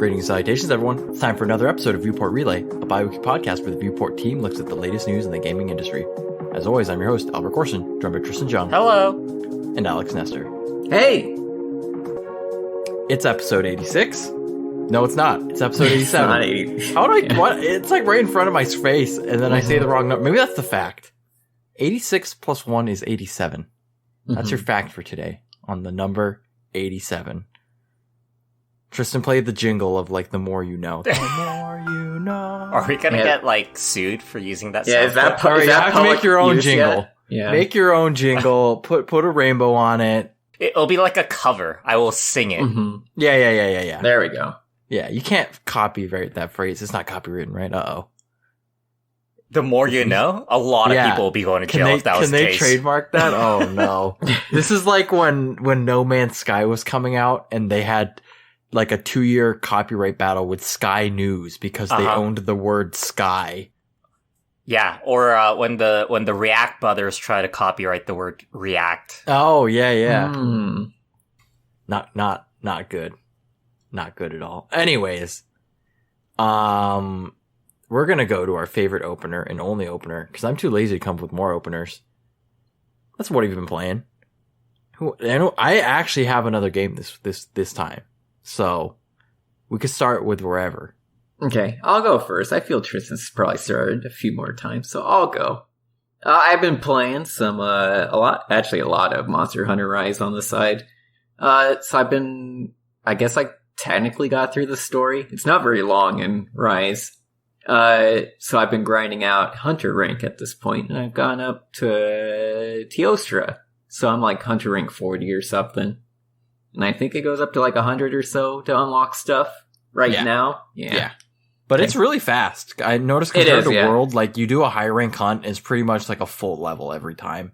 Greetings and salutations, everyone. It's time for another episode of Viewport Relay, a bi-weekly podcast where the Viewport team looks at the latest news in the gaming industry. As always, I'm your host, Albert Corson, joined by Tristan John. Hello. And Alex Nestor. Hey! It's episode 86. No, it's not. It's episode 87. It's not 80. How would I... What? It's like right in front of my face, and then I say the wrong number. Maybe that's the fact. 86 plus 1 is 87. That's your fact for today on the number 87. Tristan played the jingle of, like, the more you know. The more you know. Are we gonna get, like, sued for using that Yeah, sound? is that You have to make your own jingle. Yeah. Make your own jingle. Put a rainbow on it. It'll be like a cover. I will sing it. Mm-hmm. Yeah. There we go. Yeah, you can't copyright that phrase. It's not copywritten, right? Uh-oh. The more you know? A lot of people will be going to jail if that was the case. Can they trademark that? Oh, no. This is like when No Man's Sky was coming out and they had like a 2-year copyright battle with Sky News because they owned the word Sky. Yeah, or when the React brothers try to copyright the word React. Oh, yeah. Not good. Not good at all. Anyways, we're gonna go to our favorite opener and only opener because I'm too lazy to come up with more openers. That's what we've been playing. I actually have another game this time, so we could start with wherever. Okay, I'll go first. I feel Tristan's probably started a few more times, so I'll go. I've been playing a lot of Monster Hunter Rise on the side. So I guess I technically got through the story. It's not very long in Rise. So I've been grinding out Hunter rank at this point, and I've gone up to Teostra. So I'm like Hunter rank 40 or something. And I think it goes up to like 100 or so to unlock stuff now. Yeah. But it's really fast. I noticed compared to World, like you do a high rank hunt, it's pretty much like a full level every time.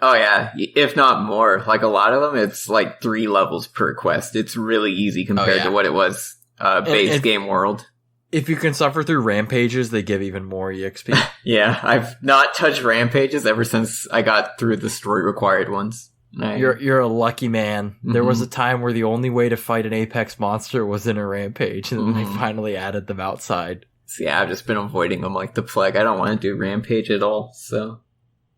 Oh yeah, if not more. Like a lot of them, it's like 3 levels per quest. It's really easy compared to what it was base game World. If you can suffer through rampages, they give even more EXP. Yeah, I've not touched rampages ever since I got through the story required ones. You're a lucky man. Mm-hmm. There was a time where the only way to fight an apex monster was in a rampage, and then they finally added them outside. So yeah, I've just been avoiding them like the plague. I don't want to do rampage at all, so...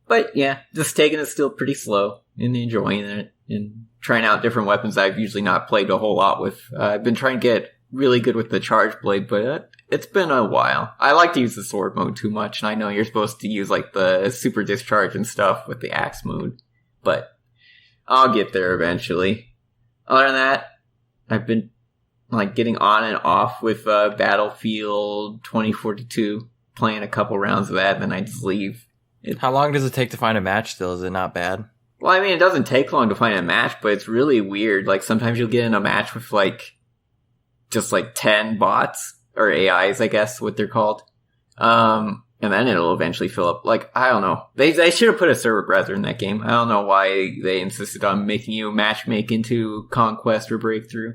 But yeah, just taking it still pretty slow and enjoying it and trying out different weapons I've usually not played a whole lot with. I've been trying to get really good with the charge blade, but it's been a while. I like to use the sword mode too much, and I know you're supposed to use like the super discharge and stuff with the axe mode, but I'll get there eventually. Other than that, I've been like getting on and off with Battlefield 2042, playing a couple rounds of that, then I just leave. How long does it take to find a match still? Is it not bad? Well, I mean, it doesn't take long to find a match, but it's really weird. Like, sometimes you'll get in a match with, like, just, like, 10 bots, or AIs, I guess, what they're called. And then it'll eventually fill up. Like, I don't know. They should have put a server browser in that game. I don't know why they insisted on making you matchmake into Conquest or Breakthrough.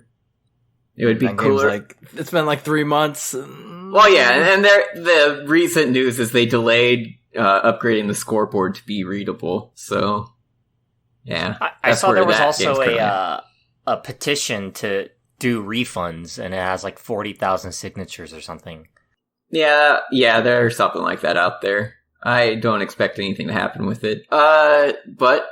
It would be cooler. It's been, like, 3 months. Well, yeah, and the recent news is they delayed upgrading the scoreboard to be readable, so yeah. I saw there was also a petition to do refunds, and it has like 40,000 signatures or something. Yeah, there's something like that out there. I don't expect anything to happen with it. But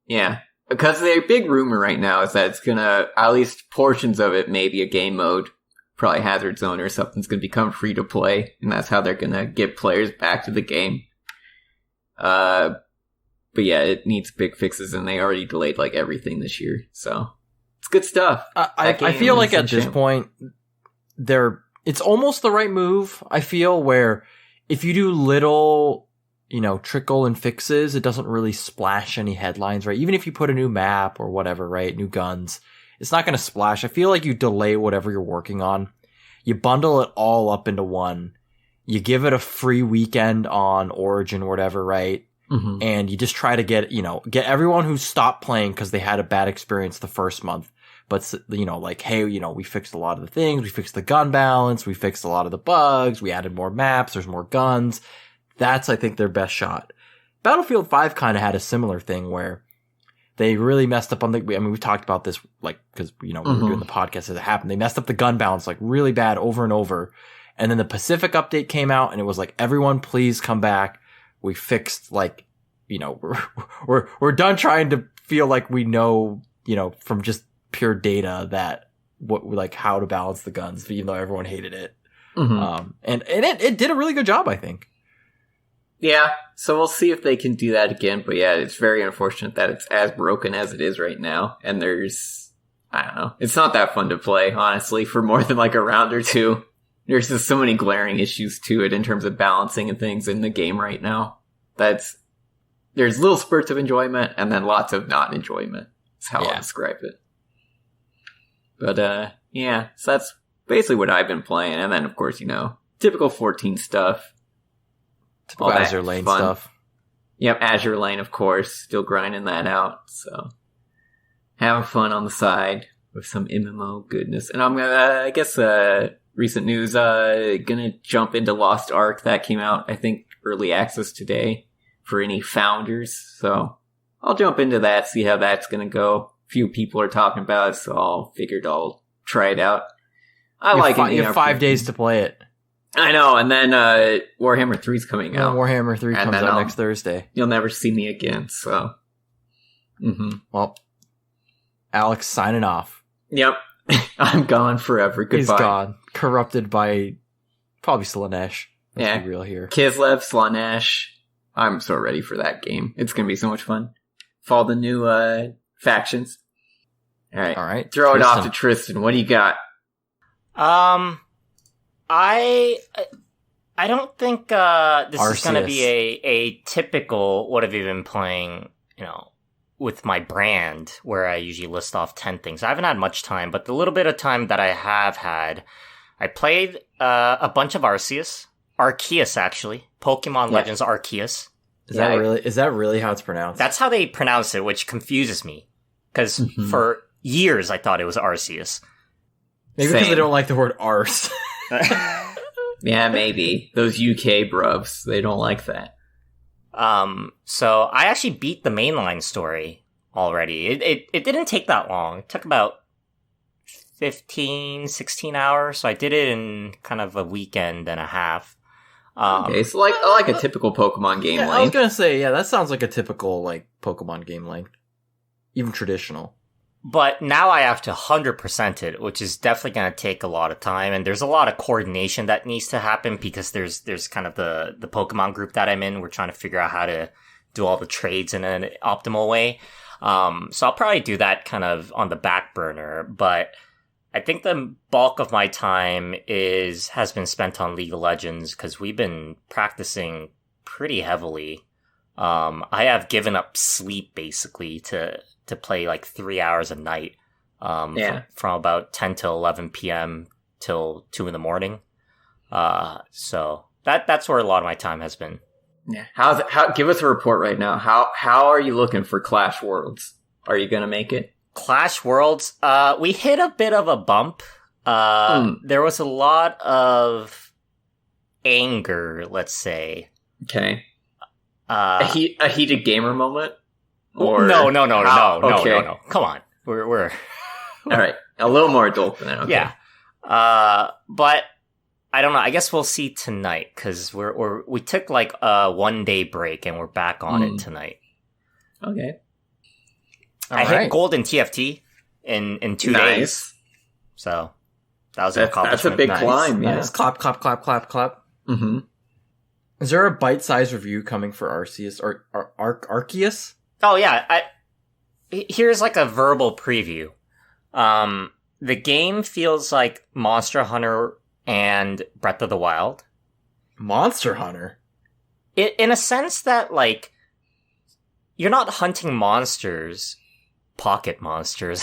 yeah, because the big rumor right now is that it's gonna, at least portions of it, maybe a game mode, probably Hazard Zone or something's gonna become free to play, and that's how they're gonna get players back to the game. But yeah, it needs big fixes, and they already delayed like everything this year, so it's good stuff. I feel like at this point, it's almost the right move. I feel where if you do little, trickle and fixes, it doesn't really splash any headlines, right? Even if you put a new map or whatever, right, new guns, it's not going to splash. I feel like you delay whatever you're working on, you bundle it all up into one. You give it a free weekend on Origin or whatever, right? Mm-hmm. And you just try to get everyone who stopped playing because they had a bad experience the first month. But, like, hey, we fixed a lot of the things. We fixed the gun balance. We fixed a lot of the bugs. We added more maps. There's more guns. That's, I think, their best shot. Battlefield 5 kind of had a similar thing where they really messed up on we've talked about this, like, because, we were doing the podcast as it happened. They messed up the gun balance, like, really bad over and over. And then the Pacific update came out, and it was like, everyone please come back. We fixed, like, we're done trying to feel like we know, from just pure data that how to balance the guns, even though everyone hated it. And it did a really good job, I think. Yeah, so we'll see if they can do that again. But yeah, it's very unfortunate that it's as broken as it is right now. And I don't know, it's not that fun to play, honestly, for more than like a round or two. There's just so many glaring issues to it in terms of balancing and things in the game right now. There's little spurts of enjoyment and then lots of not enjoyment. That's how I'll describe it. But yeah, so that's basically what I've been playing. And then, of course, typical 14 stuff. Typical Azure Lane stuff. Yep, Azure Lane, of course. Still grinding that out. So having fun on the side with some MMO goodness. And I'm gonna, recent news, gonna jump into Lost Ark. That came out, I think, early access today for any founders. So I'll jump into that, see how that's gonna go. Few people are talking about it, so I'll try it out. You have 5 days to play it. I know, and then Warhammer 3's coming out. Warhammer 3 comes out next Thursday. You'll never see me again, so. Well, Alex signing off. Yep. I'm gone forever. Goodbye. He's gone. Corrupted by probably Slaanesh. Let's be real here. Kislev, Slaanesh. I'm so ready for that game. It's going to be so much fun. Follow the new factions. All right. Throw it off to Tristan. What do you got? I don't think this is going to be a typical what have you been playing, with my brand, where I usually list off 10 things. I haven't had much time, but the little bit of time that I have had, I played a bunch of Arceus actually. Pokemon Legends Arceus. Is that really how it's pronounced? That's how they pronounce it, which confuses me. Because for years I thought it was Arceus. Maybe because they don't like the word arse. Yeah, maybe. Those UK bruvs, they don't like that. So I actually beat the mainline story already. It didn't take that long. It took about 15, 16 hours. So I did it in kind of a weekend and a half. Okay, so like a typical Pokemon game length. I was gonna say, that sounds like a typical Pokemon game length. Even traditional. But now I have to 100% it, which is definitely going to take a lot of time. And there's a lot of coordination that needs to happen because there's kind of the Pokemon group that I'm in. We're trying to figure out how to do all the trades in an optimal way. So I'll probably do that kind of on the back burner. But I think the bulk of my time has been spent on League of Legends because we've been practicing pretty heavily. I have given up sleep basically to play 3 hours a night, from about 10 to 11 p.m. till 2 in the morning. So that's where a lot of my time has been. Yeah. Give us a report right now. How are you looking for Clash Worlds? Are you going to make it? Clash Worlds, we hit a bit of a bump. There was a lot of anger, let's say. Okay. A heated gamer moment? Or no. Come on. We're all right. A little more adult than that. Okay. Yeah. But I don't know. I guess we'll see tonight because we took a 1 day break and we're back on it tonight. Okay. I hit gold in TFT in 2 days. So that was an accomplishment. That's a big climb. Yeah. Nice. Clap, clap, clap, clap, clap. Mm-hmm. Is there a bite-sized review coming for Arceus or Arceus? Oh yeah, here's a verbal preview. The game feels like Monster Hunter and Breath of the Wild. Monster Hunter? In a sense that you're not hunting monsters, pocket monsters.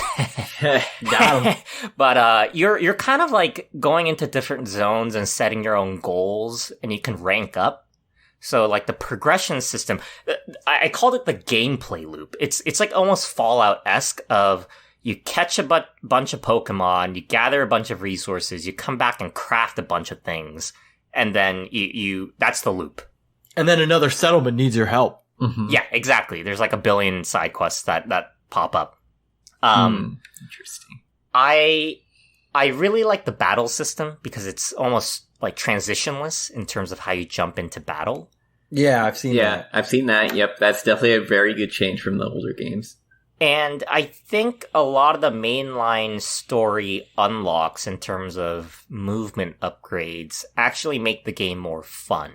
Got 'em. But you're kind of going into different zones and setting your own goals, and you can rank up. So the progression system, I called it the gameplay loop. It's almost Fallout-esque of you catch a bunch of Pokemon, you gather a bunch of resources, you come back and craft a bunch of things, and then you that's the loop. And then another settlement needs your help. Mm-hmm. Yeah, exactly. There's 1 billion side quests that pop up. Interesting. I really like the battle system because it's almost like transitionless in terms of how you jump into battle. Yeah, I've seen that. Yeah, I've seen that. Yep, that's definitely a very good change from the older games. And I think a lot of the mainline story unlocks in terms of movement upgrades actually make the game more fun.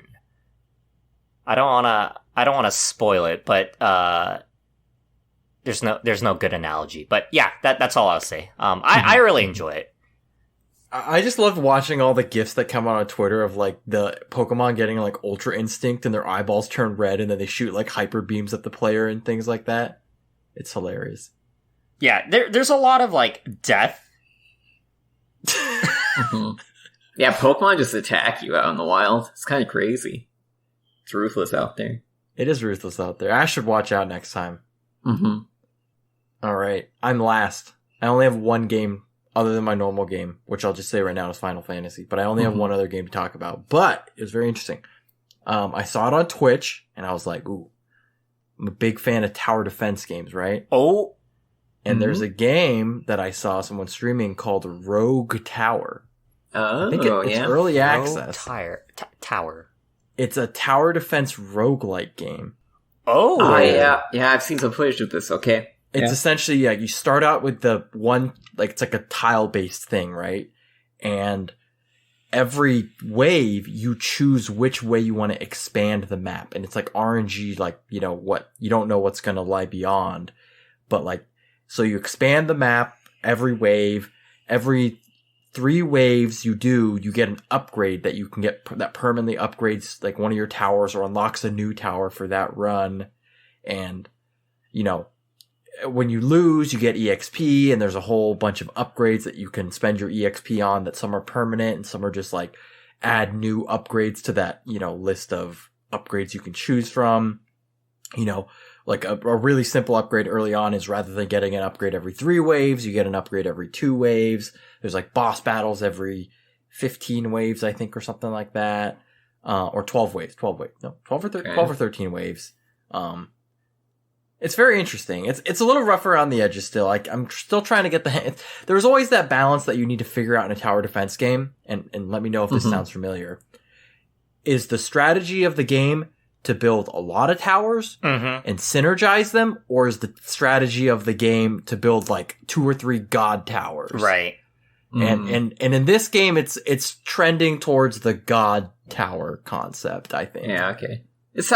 I don't wanna spoil it, but there's no good analogy. But yeah, that's all I'll say. I really enjoy it. I just love watching all the gifs that come out on Twitter of like the Pokemon getting like Ultra Instinct and their eyeballs turn red and then they shoot like hyper beams at the player and things like that. It's hilarious. Yeah, there's a lot of like death. Yeah, Pokemon just attack you out in the wild. It's kind of crazy. It's ruthless out there. It is ruthless out there. I should watch out next time. All right, I'm last. I only have one game other than my normal game, which I'll just say right now is Final Fantasy, but I only have one other game to talk about. But it was very interesting. I saw it on Twitch, and I was like, ooh, I'm a big fan of tower defense games, right? Oh. And there's a game that I saw someone streaming called Rogue Tower. Oh, I think it's early access. Tower. It's a tower defense roguelike game. Oh. Yeah, I've seen some footage of this, okay. It's essentially, you start out with the one, like, it's like a tile-based thing, right? And every wave, you choose which way you want to expand the map. And it's like RNG, like, you don't know what's going to lie beyond. But, like, so you expand the map every wave. Every 3 waves you get an upgrade that you can get that permanently upgrades, like, one of your towers or unlocks a new tower for that run. And, when you lose, you get EXP, and there's a whole bunch of upgrades that you can spend your EXP on that some are permanent and some are just like add new upgrades to that, list of upgrades you can choose from. Like a really simple upgrade early on is rather than getting an upgrade every 3 waves, you get an upgrade every 2 waves. There's like boss battles every 15 waves, I think, or something like that. Or 12 waves. 12 or 13 waves. It's very interesting. It's a little rough around the edges still. I'm still trying to get there's always that balance that you need to figure out in a tower defense game, and let me know if this sounds familiar. Is the strategy of the game to build a lot of towers and synergize them, or is the strategy of the game to build like 2 or 3 god towers? Right. And in this game, it's trending towards the god tower concept, I think. Yeah, okay. It's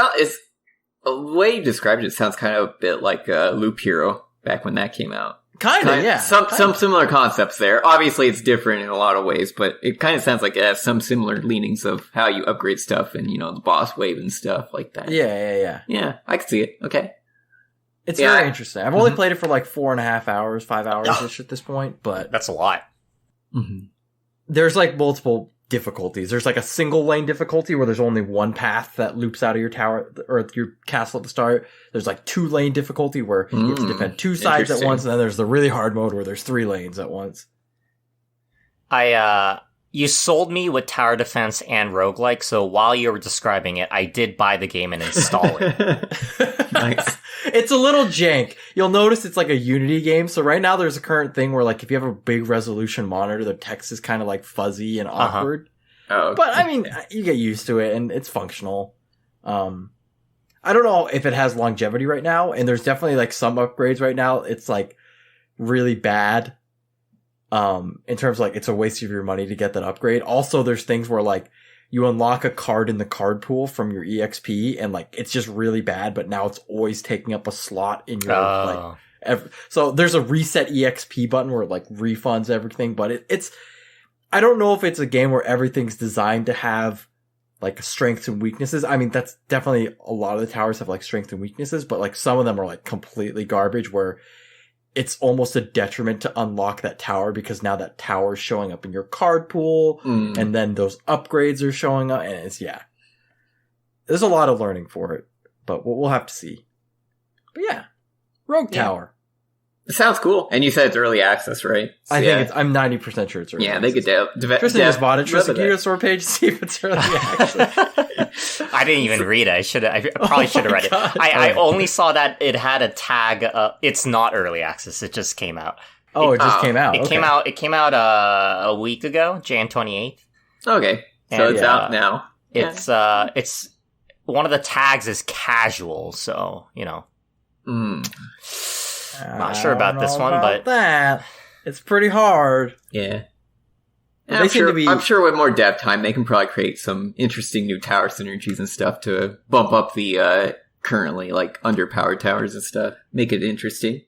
the way you described it sounds kind of a bit like Loop Hero back when that came out. Kind of, yeah. Some similar concepts there. Obviously, it's different in a lot of ways, but it kind of sounds like it has some similar leanings of how you upgrade stuff and, the boss wave and stuff like that. Yeah. Yeah, I can see it. Okay. It's very interesting. I've only played it for like 4.5 hours, 5 hours-ish at this point, but... That's a lot. There's like multiple difficulties. There's like a single lane difficulty where there's only one path that loops out of your tower or your castle at the start. There's like 2 lane difficulty where you have to defend 2 sides at once, and then there's the really hard mode where there's 3 lanes at once. You sold me with tower defense and roguelike, so while you were describing it, I did buy the game and install it. Nice. It's a little jank. You'll notice it's like a Unity game. So right now there's a current thing where like if you have a big resolution monitor, the text is kind of like fuzzy and awkward. Oh, okay. But I mean, you get used to it and it's functional. I don't know if it has longevity right now, and there's definitely like some upgrades right now. It's like really bad. In terms of like it's a waste of your money to get that upgrade. Also, there's things where like you unlock a card in the card pool from your EXP and like it's just really bad, but now it's always taking up a slot in your so there's a reset EXP button where it like refunds everything, but it's I don't know if it's a game where everything's designed to have like strengths and weaknesses. I mean, that's definitely a lot of the towers have like strengths and weaknesses, but like some of them are like completely garbage where it's almost a detriment to unlock that tower because now that tower is showing up in your card pool and then those upgrades are showing up, and it's, there's a lot of learning for it, but we'll have to see. But yeah, Rogue Tower. It sounds cool. And you said it's early access, right? So, I'm 90% sure it's early access. They could Tristan just bought it. Tristan, can you go to the store page to see if it's early access? I didn't even read it. I probably should have read it. I only saw that it had a tag. It's not early access. It just came out. Oh, it just came out. It came out a week ago, Jan 28th. Okay. So it's out now. It's one of the tags is casual, so, Not sure about this one, but that. It's pretty hard. Yeah. I'm sure with more dev time, they can probably create some interesting new tower synergies and stuff to bump up the currently underpowered towers and stuff. Make it interesting.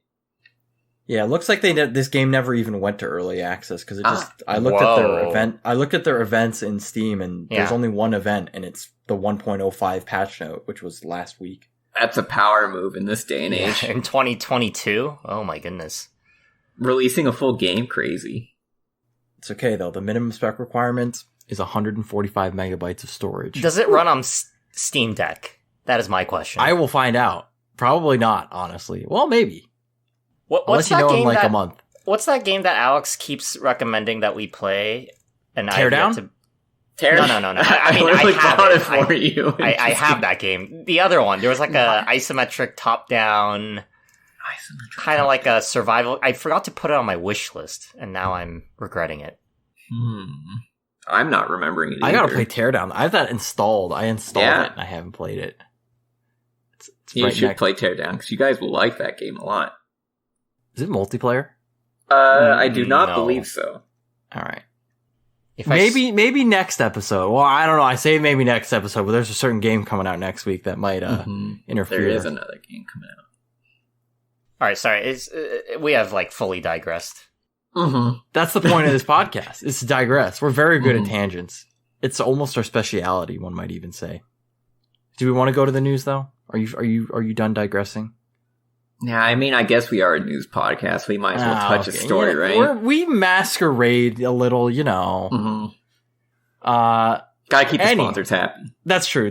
Yeah, it looks like this game never even went to early access because I looked at their event. I looked at their events in Steam, and there's only one event, and it's the 1.05 patch note, which was last week. That's a power move in this day and age. In 2022? Oh my goodness. Releasing a full game, crazy. It's okay, though. The minimum spec requirement is 145 megabytes of storage. Does it run on Steam Deck? That is my question. I will find out. Probably not, honestly. Well, maybe. What's I'll let you know in a month. What's that game that Alex keeps recommending that we play? And Teardown? No. I mean, I have it for you. I have that game. The other one, there was like a isometric top-down, kind of like a survival. I forgot to put it on my wish list, and now I'm regretting it. I'm not remembering it either. I gotta play Teardown. I have that installed. I installed it, and I haven't played it. You should play Teardown, because you guys will like that game a lot. Is it multiplayer? I do not believe so. All right. Maybe next episode. Well, I don't know. I say maybe next episode, but there's a certain game coming out next week that might interfere. There is another game coming out. All right, sorry. We have fully digressed. That's the point of this podcast. Is to digress. We're very good at tangents. It's almost our speciality, one might even say. Do we want to go to the news though? Are you done digressing? Yeah, I mean, I guess we are a news podcast. We might as well touch a story, right? We masquerade a little, Gotta keep the sponsors happy. That's true.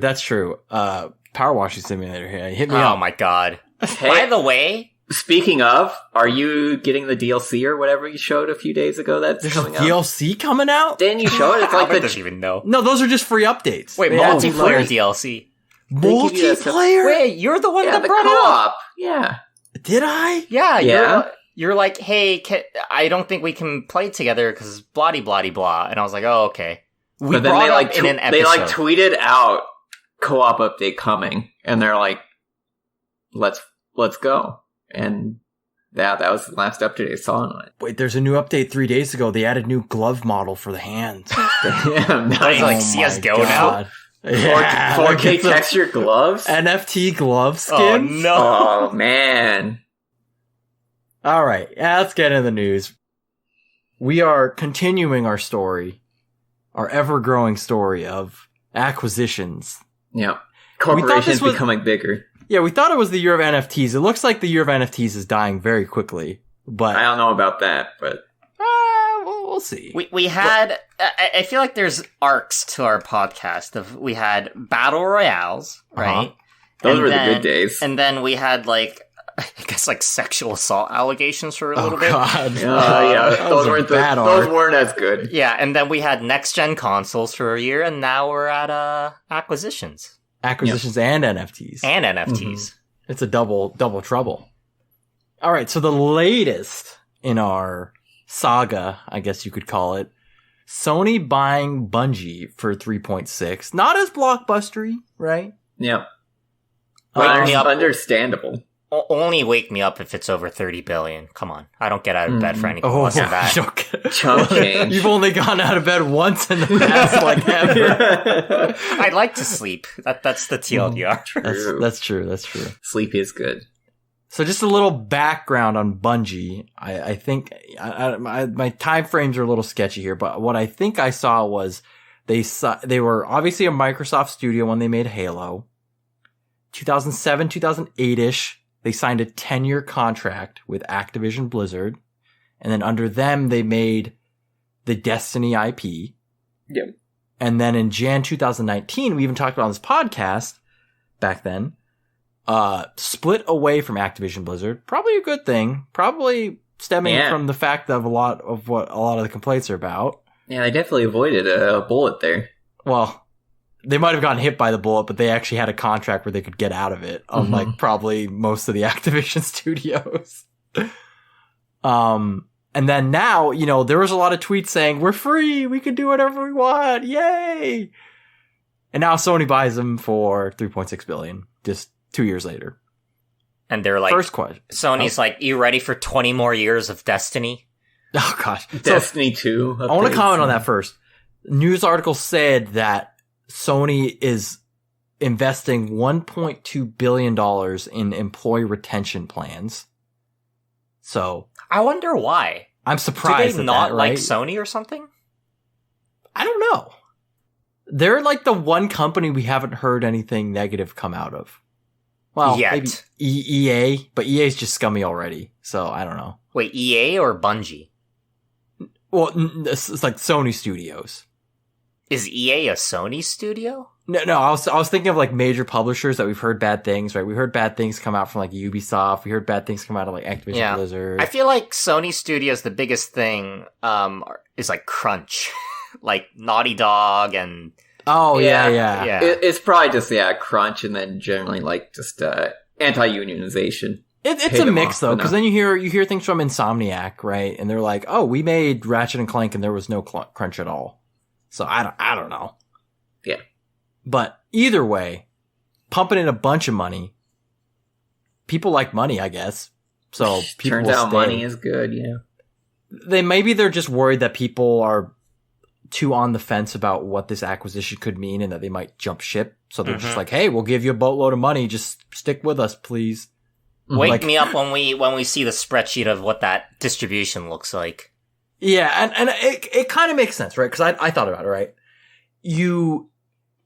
Power washing simulator here. Hit me up. Oh my god. Hey, by the way, speaking of, are you getting the DLC or whatever you showed a few days ago that's coming out? DLC coming out? Didn't you show it? It's Albert doesn't even know. No, those are just free updates. Wait, multiplayer DLC. Multiplayer? Wait, you're the one that the brought co-op. it up. Yeah. Did I? Yeah. You're like, hey, I don't think we can play together because blah blah blah. And I was like, oh, okay. But then they in an episode. They tweeted out co-op update coming, and they're like, let's go. And that was the last update I saw on it. Wait, there's a new update 3 days ago. They added new glove model for the hands. Damn, nice. Like CSGO now. Yeah, 4K texture gloves? NFT glove skins? Oh, no. Oh, man. All right, let's get into the news. We are continuing our story, our ever-growing story of acquisitions. Yeah. Corporations becoming bigger. Yeah, we thought it was the year of NFTs. It looks like the year of NFTs is dying very quickly, but... I don't know about that, but... We'll see. We had... I feel like there's arcs to our podcast. We had battle royales, right? Those were the good days. And then we had, I guess, sexual assault allegations for a little bit. God. Yeah, those weren't as good. Yeah, and then we had next-gen consoles for a year, and now we're at acquisitions. Acquisitions and NFTs. And NFTs. Mm-hmm. It's a double trouble. All right, so the latest in our saga, I guess you could call it, Sony buying Bungie for 3.6. Not as blockbustery, right? Yeah. Understandable. Only wake me up if it's over 30 billion. Come on. I don't get out of bed for anything less than that. Chump change. You've only gone out of bed once in the past, ever. I'd like to sleep. That's the TLDR. That's true. Sleep is good. So just a little background on Bungie. I think my time frames are a little sketchy here, but what I think I saw was they were obviously a Microsoft studio when they made Halo. 2007, 2008-ish, they signed a 10-year contract with Activision Blizzard, and then under them they made the Destiny IP. Yep. And then in Jan 2019, we even talked about on this podcast back then. split away from Activision Blizzard. Probably a good thing. Probably stemming from the fact of a lot of the complaints are about. Yeah, they definitely avoided a bullet there. Well, they might have gotten hit by the bullet, but they actually had a contract where they could get out of it, unlike probably most of the Activision studios. And then now, there was a lot of tweets saying, we're free, we can do whatever we want, yay! And now Sony buys them for $3.6 billion, just 2 years later. And they're like, first question. Sony's like, you ready for 20 more years of Destiny? Oh gosh. Destiny 2. I want to comment on that first. News article said that Sony is investing $1.2 billion in employee retention plans. So I wonder why. I'm surprised. Do they not like right? Sony or something? I don't know. They're like the one company we haven't heard anything negative come out of. Well, yet. Maybe EA, but EA's just scummy already. So I don't know. Wait, EA or Bungie? Well, it's like Sony Studios. Is EA a Sony studio? No. I was thinking of like major publishers that we've heard bad things. Right, we heard bad things come out from like Ubisoft. We heard bad things come out of like Activision Blizzard. I feel like Sony Studios, the biggest thing is like crunch, like Naughty Dog and. Oh yeah. It's probably just crunch, and then generally like just anti-unionization. It's a mix though, because then you hear things from Insomniac, right? And they're like, "Oh, we made Ratchet and Clank, and there was no crunch at all." So I don't know. Yeah. But either way, pumping in a bunch of money. People like money, I guess. So people turns out money is good, yeah. Maybe they're just worried that people are too on the fence about what this acquisition could mean and that they might jump ship. So they're just like, hey, we'll give you a boatload of money. Just stick with us, please. Wake me up when we see the spreadsheet of what that distribution looks like. Yeah, and it kind of makes sense, right? Because I thought about it, right?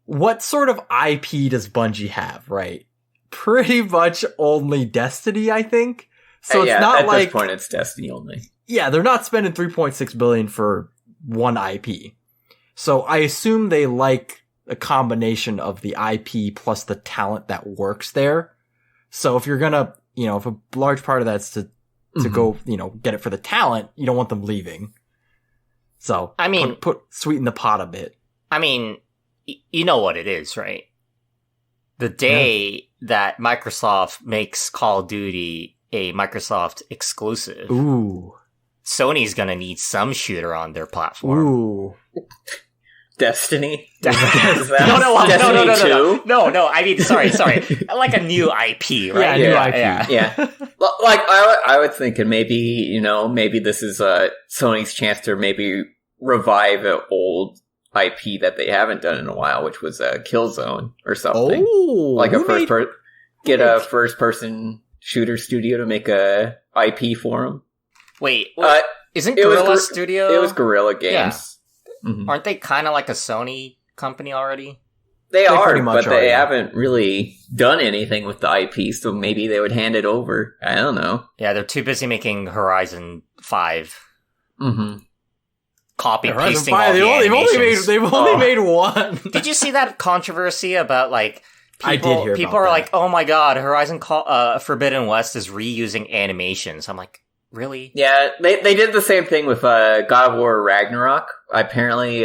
What sort of IP does Bungie have, right? Pretty much only Destiny, I think. So it's not like... at this point, it's Destiny only. Yeah, they're not spending $3.6 billion for one IP. So I assume they like a combination of the IP plus the talent that works there. So if you're gonna, if a large part of that's to go, get it for the talent, you don't want them leaving. So, I mean, sweeten the pot a bit. I mean, you know what it is, right? The day that Microsoft makes Call of Duty a Microsoft exclusive, Sony's gonna need some shooter on their platform. Ooh. Destiny? No. I mean, sorry. Like a new IP, right? Yeah, Yeah. Like, I would think, and maybe, maybe this is Sony's chance to maybe revive an old IP that they haven't done in a while, which was Killzone or something. Oh, like a first-person shooter studio to make a IP for them. Wait, isn't Guerrilla Studio? It was Guerrilla Games. Yeah. Mm-hmm. Aren't they kind of like a Sony company already? They are, but they haven't really done anything with the IP, so maybe they would hand it over. I don't know. Yeah, they're too busy making Horizon 5. Mm-hmm. Copy-pasting all the animations. They've only made one. Did you see that controversy about, like, I did hear people about are that. like, oh my god, Horizon Forbidden West is reusing animations. I'm like, really? Yeah, they did the same thing with God of War Ragnarok. Apparently,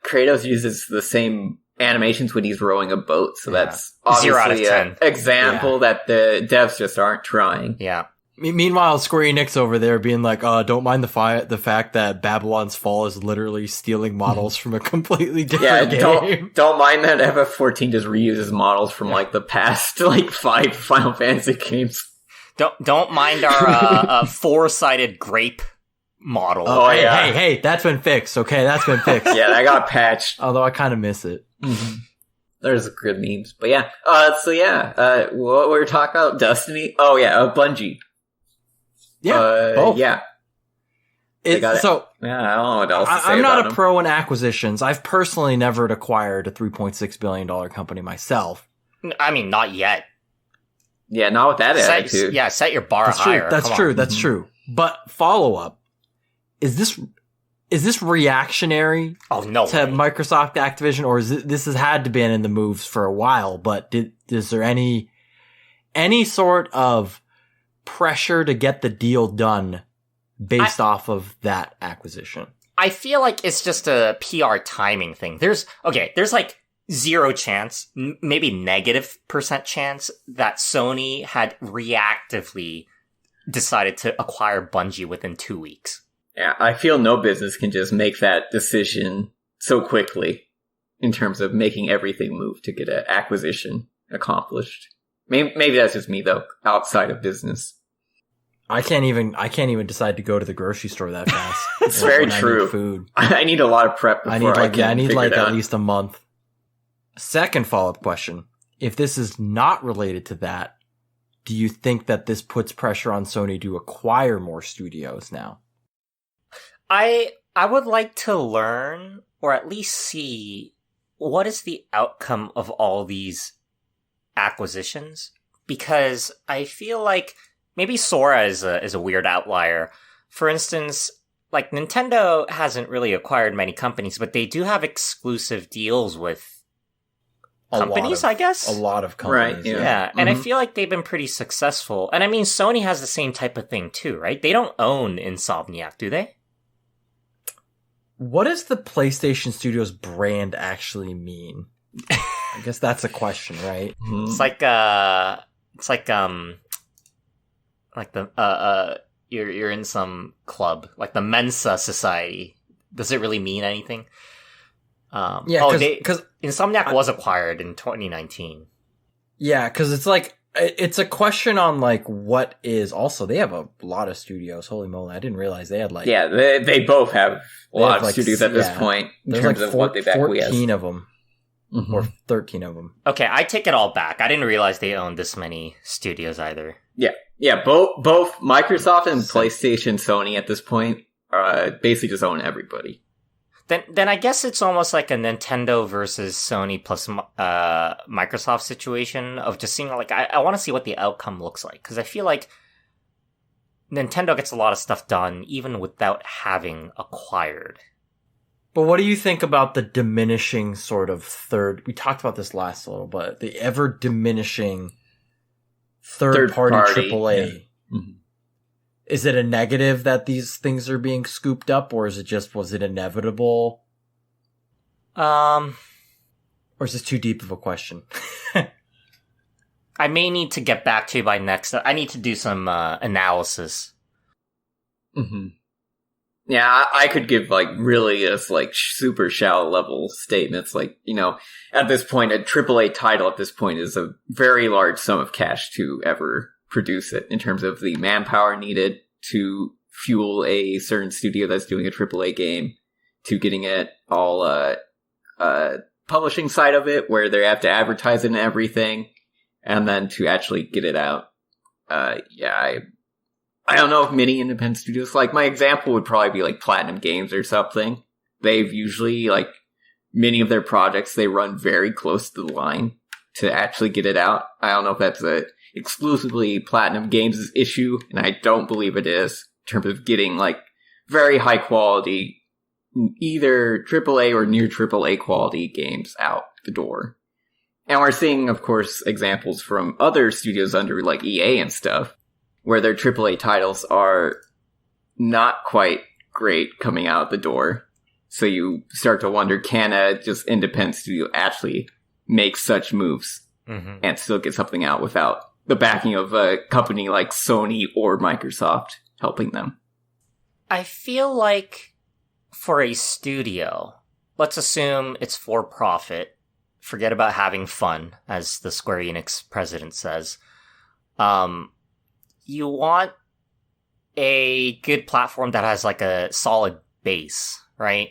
Kratos uses the same animations when he's rowing a boat, so that's obviously 0 out of 10. An example that the devs just aren't trying. Yeah. Meanwhile, Square Enix over there being like, don't mind the fact that Babylon's Fall is literally stealing models from a completely different game. Don't mind that FF14 just reuses models from like the past 5 Final Fantasy games. Don't mind our four-sided grape model. Oh, hey, that's been fixed. Okay, that's been fixed. Yeah, that got patched. Although I kind of miss it. Mm-hmm. There's good memes, but yeah. What were we talking about? Destiny? Oh yeah, Bungie. Yeah, both. Yeah. I don't know what else to say. I'm not about a pro in acquisitions. I've personally never acquired a $3.6 billion company myself. I mean, not yet. Yeah, not with that attitude. Set your bar higher. That's true. But follow up. Is this reactionary to Microsoft Activision, or this has had to be in the moves for a while, but is there any any sort of pressure to get the deal done based off of that acquisition? I feel like it's just a PR timing thing. There's like 0 chance, maybe negative % chance that Sony had reactively decided to acquire Bungie within 2 weeks. Yeah, I feel no business can just make that decision so quickly in terms of making everything move to get an acquisition accomplished. Maybe that's just me though, outside of business. I can't even decide to go to the grocery store that fast. It's very true. I need food. I need a lot of prep before I need at least a month. Second follow-up question. If this is not related to that, do you think that this puts pressure on Sony to acquire more studios now? I would like to learn, or at least see, what is the outcome of all these acquisitions? Because I feel like maybe Sora is a weird outlier. For instance, like Nintendo hasn't really acquired many companies, but they do have exclusive deals with companies, I guess. A lot of companies. Right, yeah. And I feel like they've been pretty successful. And I mean, Sony has the same type of thing too, right? They don't own Insomniac, do they? What does the PlayStation Studios brand actually mean? I guess that's a question, right? It's like you're in some club, like the Mensa Society. Does it really mean anything? Because Insomniac was acquired in 2019. Yeah, because it's a question on like what is also they have a lot of studios. Holy moly, I didn't realize they had like they both have a lot of studios at this point in terms of what they've acquiesced. 14 of them. Or 13 of them. Okay, I take it all back. I didn't realize they owned this many studios either. Yeah. Both Microsoft and PlayStation, Sony at this point basically just own everybody. Then I guess it's almost like a Nintendo versus Sony plus Microsoft situation of just seeing like I want to see what the outcome looks like, because I feel like Nintendo gets a lot of stuff done even without having acquired. But what do you think about the diminishing sort of third? We talked about this last a little, but the ever diminishing third party AAA. Yeah. Mm-hmm. Is it a negative that these things are being scooped up, or was it inevitable? Or is this too deep of a question? I may need to get back to you by next. I need to do some analysis. Mm-hmm. Yeah, I could give like really just like super shallow level statements. Like, you know, at this point, a AAA title at this point is a very large sum of cash to ever produce it in terms of the manpower needed to fuel a certain studio that's doing a AAA game, to getting it all publishing side of it where they have to advertise it and everything, and then to actually get it out. I don't know if many independent studios, like my example would probably be like Platinum Games or something. They've usually, like, many of their projects, they run very close to the line to actually get it out. I don't know if that's a exclusively Platinum Games' issue, and I don't believe it is, in terms of getting like very high quality, either AAA or near AAA quality games out the door. And we're seeing, of course, examples from other studios under like EA and stuff, where their AAA titles are not quite great coming out the door. So you start to wonder, can a just independent studio actually make such moves and still get something out without the backing of a company like Sony or Microsoft helping them? I feel like for a studio, let's assume it's for profit, forget about having fun, as the Square Enix president says. You want a good platform that has like a solid base, right?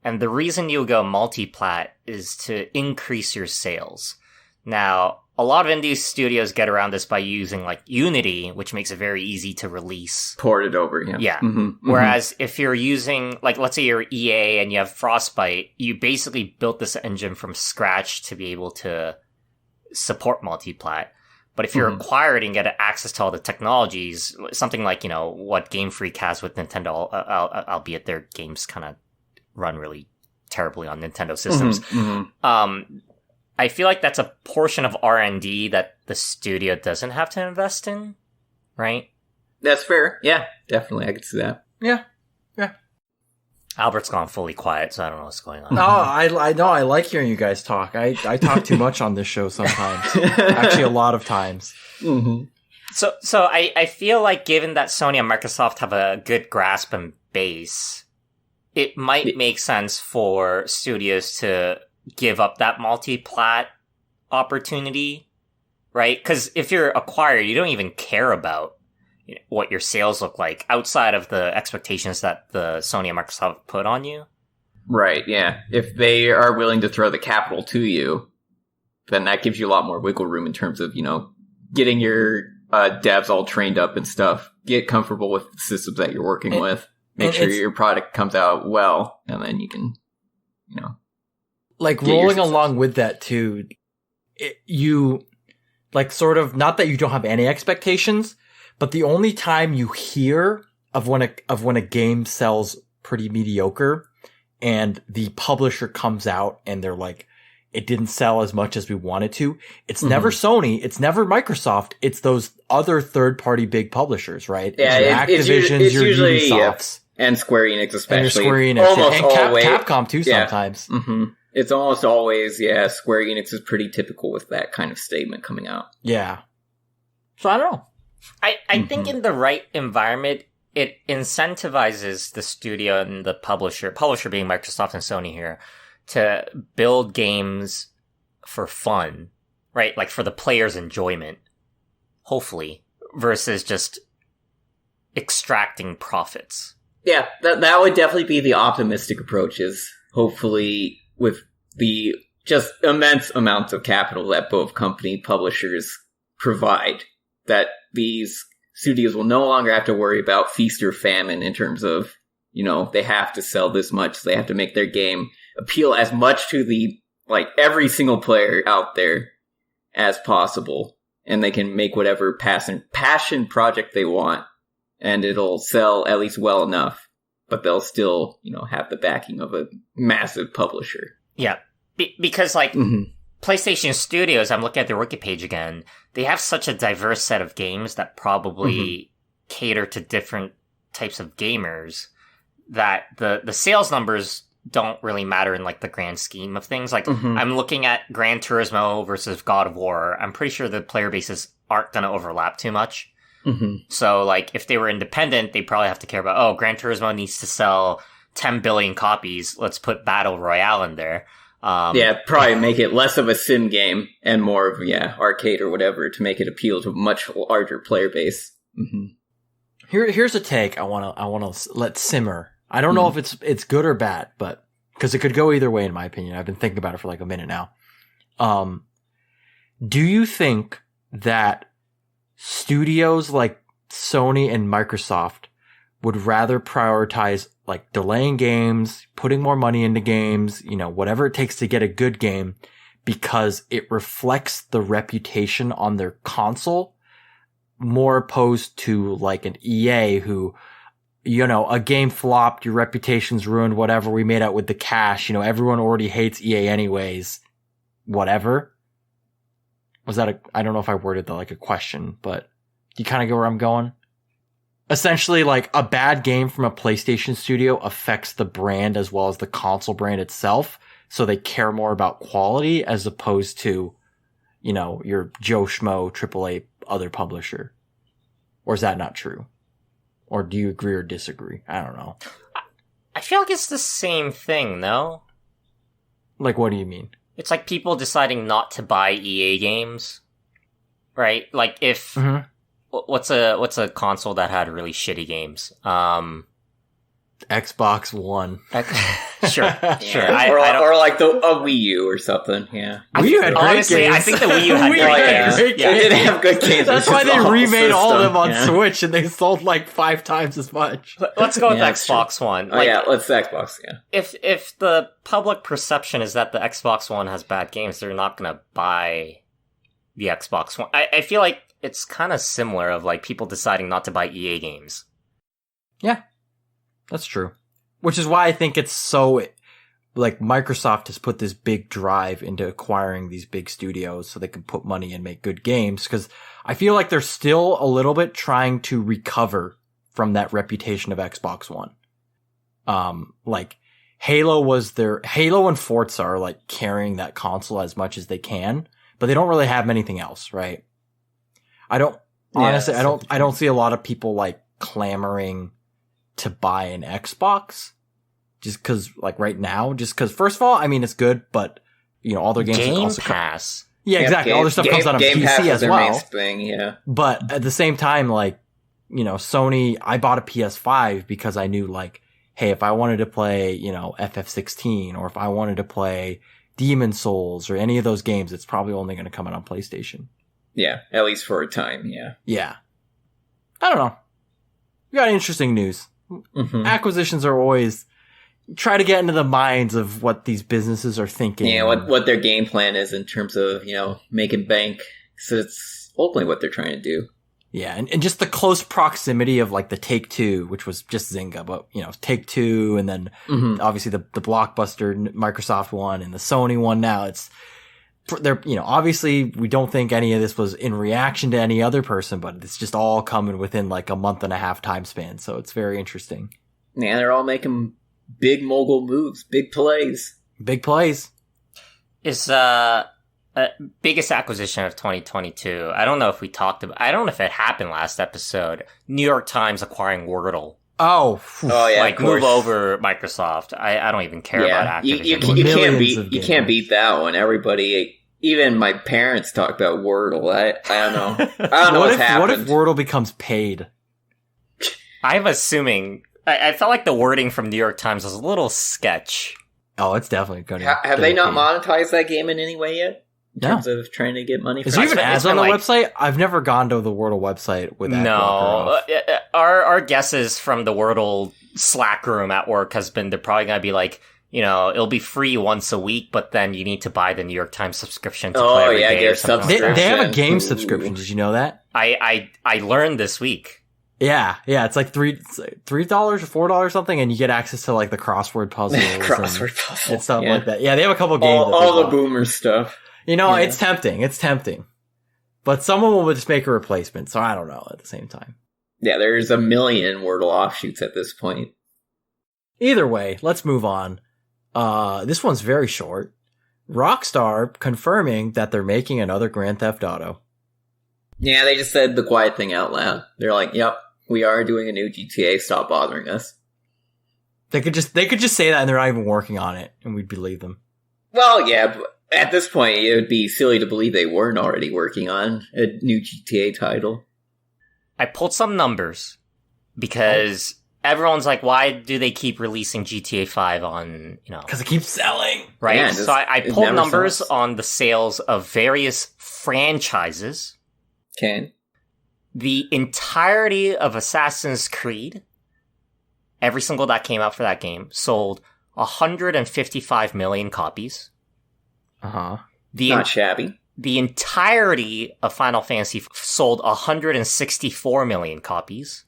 And the reason you go multi-plat is to increase your sales. Now, a lot of indie studios get around this by using like Unity, which makes it very easy to release. Port it over, yeah. Yeah. Whereas if you're using, like, let's say you're EA and you have Frostbite, you basically built this engine from scratch to be able to support multi-plat. But if you're acquired and get access to all the technologies, something like, you know, what Game Freak has with Nintendo, albeit their games kind of run really terribly on Nintendo systems. I feel like that's a portion of R&D that the studio doesn't have to invest in, right? That's fair. Yeah, definitely. I could see that. Yeah. Albert's gone fully quiet, so I don't know what's going on. No, I know. I like hearing you guys talk. I talk too much on this show sometimes. Actually, a lot of times. Mm-hmm. So I feel like given that Sony and Microsoft have a good grasp and base, it might make sense for studios to give up that multi-plat opportunity, right? Because if you're acquired, you don't even care about what your sales look like outside of the expectations that the Sony and Microsoft put on you. Right, yeah. If they are willing to throw the capital to you, then that gives you a lot more wiggle room in terms of, getting your devs all trained up and stuff. Get comfortable with the systems that you're working with. Make sure your product comes out well, and then you can, like rolling along with that too. You like sort of not that you don't have any expectations, but the only time you hear of when a game sells pretty mediocre and the publisher comes out and they're like, it didn't sell as much as we wanted to. It's never Sony. It's never Microsoft. It's those other third-party big publishers, right? Yeah, it's your Activisions, it's your usually, Ubisofts. And Square Enix especially. And your Square Enix. Almost always. Capcom too sometimes. Mm-hmm. It's almost always, Square Enix is pretty typical with that kind of statement coming out. Yeah. So I don't know. I think in the right environment, it incentivizes the studio and the publisher being Microsoft and Sony here, to build games for fun, right? Like for the player's enjoyment, hopefully, versus just extracting profits. Yeah, that would definitely be the optimistic approach, is hopefully with the just immense amounts of capital that both company publishers provide, that these studios will no longer have to worry about feast or famine in terms of, they have to sell this much, so they have to make their game appeal as much to every single player out there as possible, and they can make whatever passion project they want, and it'll sell at least well enough, but they'll still, have the backing of a massive publisher. Yeah, because PlayStation Studios, I'm looking at their wiki page again, they have such a diverse set of games that probably cater to different types of gamers, that the sales numbers don't really matter in the grand scheme of things. I'm looking at Gran Turismo versus God of War. I'm pretty sure the player bases aren't going to overlap too much. So if they were independent, they probably have to care about, Gran Turismo needs to sell 10 billion copies. Let's put Battle Royale in there. Probably make it less of a sim game and more of, arcade or whatever, to make it appeal to a much larger player base. Here's a take I want to let simmer. I don't know if it's good or bad, but because it could go either way in my opinion. I've been thinking about it for a minute now. Do you think that studios like Sony and Microsoft would rather prioritize delaying games, putting more money into games, whatever it takes to get a good game, because it reflects the reputation on their console, more opposed to an EA who, a game flopped, your reputation's ruined, whatever, we made out with the cash, everyone already hates EA anyways, whatever. Was that I don't know if I worded that like a question, but do you kind of get where I'm going? Essentially, a bad game from a PlayStation studio affects the brand as well as the console brand itself, so they care more about quality as opposed to, your Joe Schmo AAA other publisher. Or is that not true? Or do you agree or disagree? I don't know. I feel like it's the same thing, though. What do you mean? It's people deciding not to buy EA games, right? If... What's a console that had really shitty games? Xbox One. Sure. Or a Wii U or something. Yeah. Wii U had great honestly, games. I think the Wii U had great games. Yeah. It did have good games. That's why they remade all of them on Switch, and they sold 5 times as much. Let's go with Xbox One. Let's Xbox. Yeah. If the public perception is that the Xbox One has bad games, they're not gonna buy the Xbox One. I feel like it's kind of similar of people deciding not to buy EA games. Yeah, that's true. Which is why I think it's so like Microsoft has put this big drive into acquiring these big studios so they can put money and make good games. Cause I feel like they're still a little bit trying to recover from that reputation of Xbox One. Like Halo and Forza are like carrying that console as much as they can, but they don't really have anything else, right? I don't see a lot of people like clamoring to buy an Xbox. Just cause, like, right now, first of all, I mean, it's good, but, you know, all their games Game also Pass. Yeah, exactly. All their stuff comes out on PC as well. Thing, yeah. But at the same time, like, you know, Sony, I bought a PS5 because I knew, like, hey, if I wanted to play, you know, FF16, or if I wanted to play Demon Souls, or any of those games, it's probably only going to come out on PlayStation. Yeah, at least for a time, yeah. Yeah. I don't know. We got interesting news. Mm-hmm. Acquisitions are always... Try to get into the minds of what these businesses are thinking. Yeah, what their game plan is in terms of, you know, making bank. So it's ultimately what they're trying to do. Yeah, and just the close proximity of, like, the Take-Two, which was just Zynga, but, you know, Take-Two, and then obviously the blockbuster Microsoft one and the Sony one now. They're, you know, obviously we don't think any of this was in reaction to any other person, but it's just all coming within, like, a month and a half time span. So it's very interesting. Yeah, they're all making big mogul moves, big plays. Big plays. Is biggest acquisition of 2022. I don't know if we talked about. I don't know if it happened last episode. New York Times acquiring Wordle. Oh yeah, like move over Microsoft. I don't even care about Activision. You can't beat that one. Everybody, even my parents talk about Wordle. I don't know. I don't know what's happened. What if Wordle becomes paid? I'm assuming. I felt like the wording from New York Times was a little sketch. Oh, it's definitely going to. Have they not monetized that game in any way yet? In terms of trying to get money. Is there even ads on the website? I've never gone to the Wordle website with ad blocker off. Our guesses from the Wordle Slack room at work has been they're probably going to be like, you know, it'll be free once a week, but then you need to buy the New York Times subscription to play every day or something like that. They have a game subscription. Did you know that? I learned this week. Yeah, it's like $3 or $4 or something, and you get access to like the crossword puzzles, and stuff like that. Yeah, they have a couple games. All the boomer stuff. You know, it's tempting. It's tempting, but someone will just make a replacement. So I don't know. At the same time, yeah, there's a million Wordle offshoots at this point. Either way, let's move on. This one's very short. Rockstar confirming that they're making another Grand Theft Auto. Yeah, they just said the quiet thing out loud. They're like, "Yep, we are doing a new GTA. Stop bothering us." They could just say that, and they're not even working on it, and we'd believe them. Well, yeah, but at this point, it would be silly to believe they weren't already working on a new GTA title. I pulled some numbers because everyone's like, "Why do they keep releasing GTA 5 on, you know?" Because it keeps selling, right? Yeah, so I pulled numbers on the sales of various franchises. Okay. The entirety of Assassin's Creed, every single that came out for that game, sold 155 million copies. Not shabby. The entirety of Final Fantasy sold 164 million copies.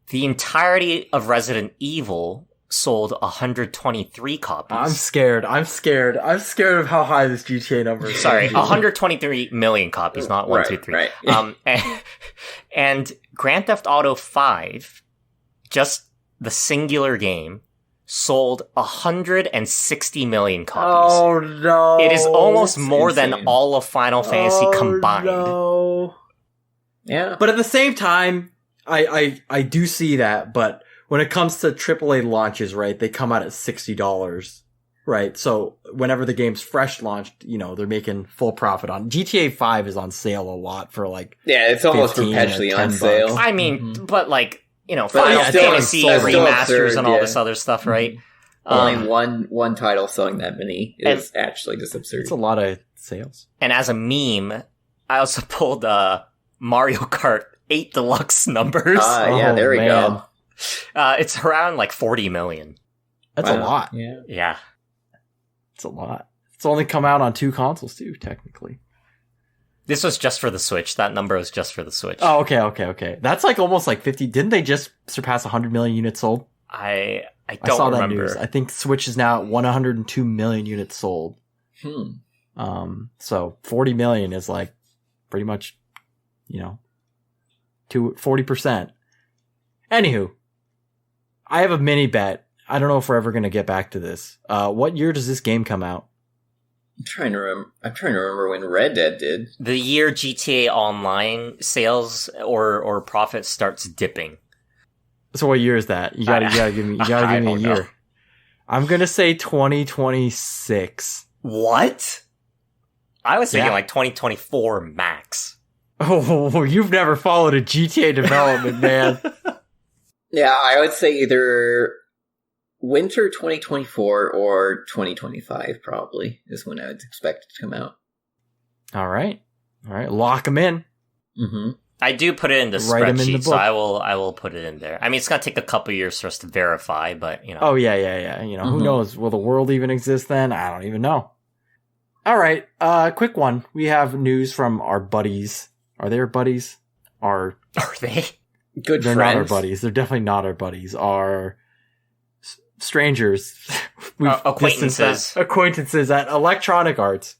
The entirety of Resident Evil sold 123 copies. I'm scared of how high this GTA number is. Sorry, 123 million copies, not 1, 2, 3. Right. And Grand Theft Auto 5, just the singular game, sold 160 million copies. Oh no. It is almost more than all of Final Fantasy combined. No. Yeah. But at the same time, I do see that, but when it comes to AAA launches, right, they come out at $60, right? So whenever the game's fresh launched, you know, they're making full profit on. GTA 5 is on sale a lot for like it's almost perpetually on sale. I mean, but like, you know, Final Fantasy remasters and all this other stuff, right? Only one title selling that many is actually just absurd. It's a lot of sales. And as a meme, I also pulled Mario Kart 8 Deluxe numbers. There we go. It's around like 40 million. That's a lot. Yeah. It's a lot. It's only come out on 2 consoles too, technically. This was just for the Switch. That number was just for the Switch. Oh, okay. That's like almost like 50. Didn't they just surpass 100 million units sold? I I don't saw remember. that news. I think Switch is now at 102 million units sold. So 40 million is like pretty much, 40%. Anywho, I have a mini bet. I don't know if we're ever going to get back to this. What year does this game come out? I'm trying to remember when Red Dead did. The year GTA Online sales or profit starts dipping. So what year is that? You gotta give me a year. Know. I'm gonna say 2026. What? I was thinking like 2024 max. Oh, you've never followed a GTA development, man. Yeah, I would say either winter 2024 or 2025 probably is when I would expect it to come out. All right. Lock them in. Mm-hmm. I do put it in the spreadsheet, so I will put it in there. I mean, it's gonna take a couple years for us to verify, but Oh yeah. Who knows? Will the world even exist then? I don't even know. All right. Quick one. We have news from our buddies. Are they our buddies? Are they? Good They're friends. not our buddies. They're definitely not our buddies. Our strangers. Acquaintances at Electronic Arts.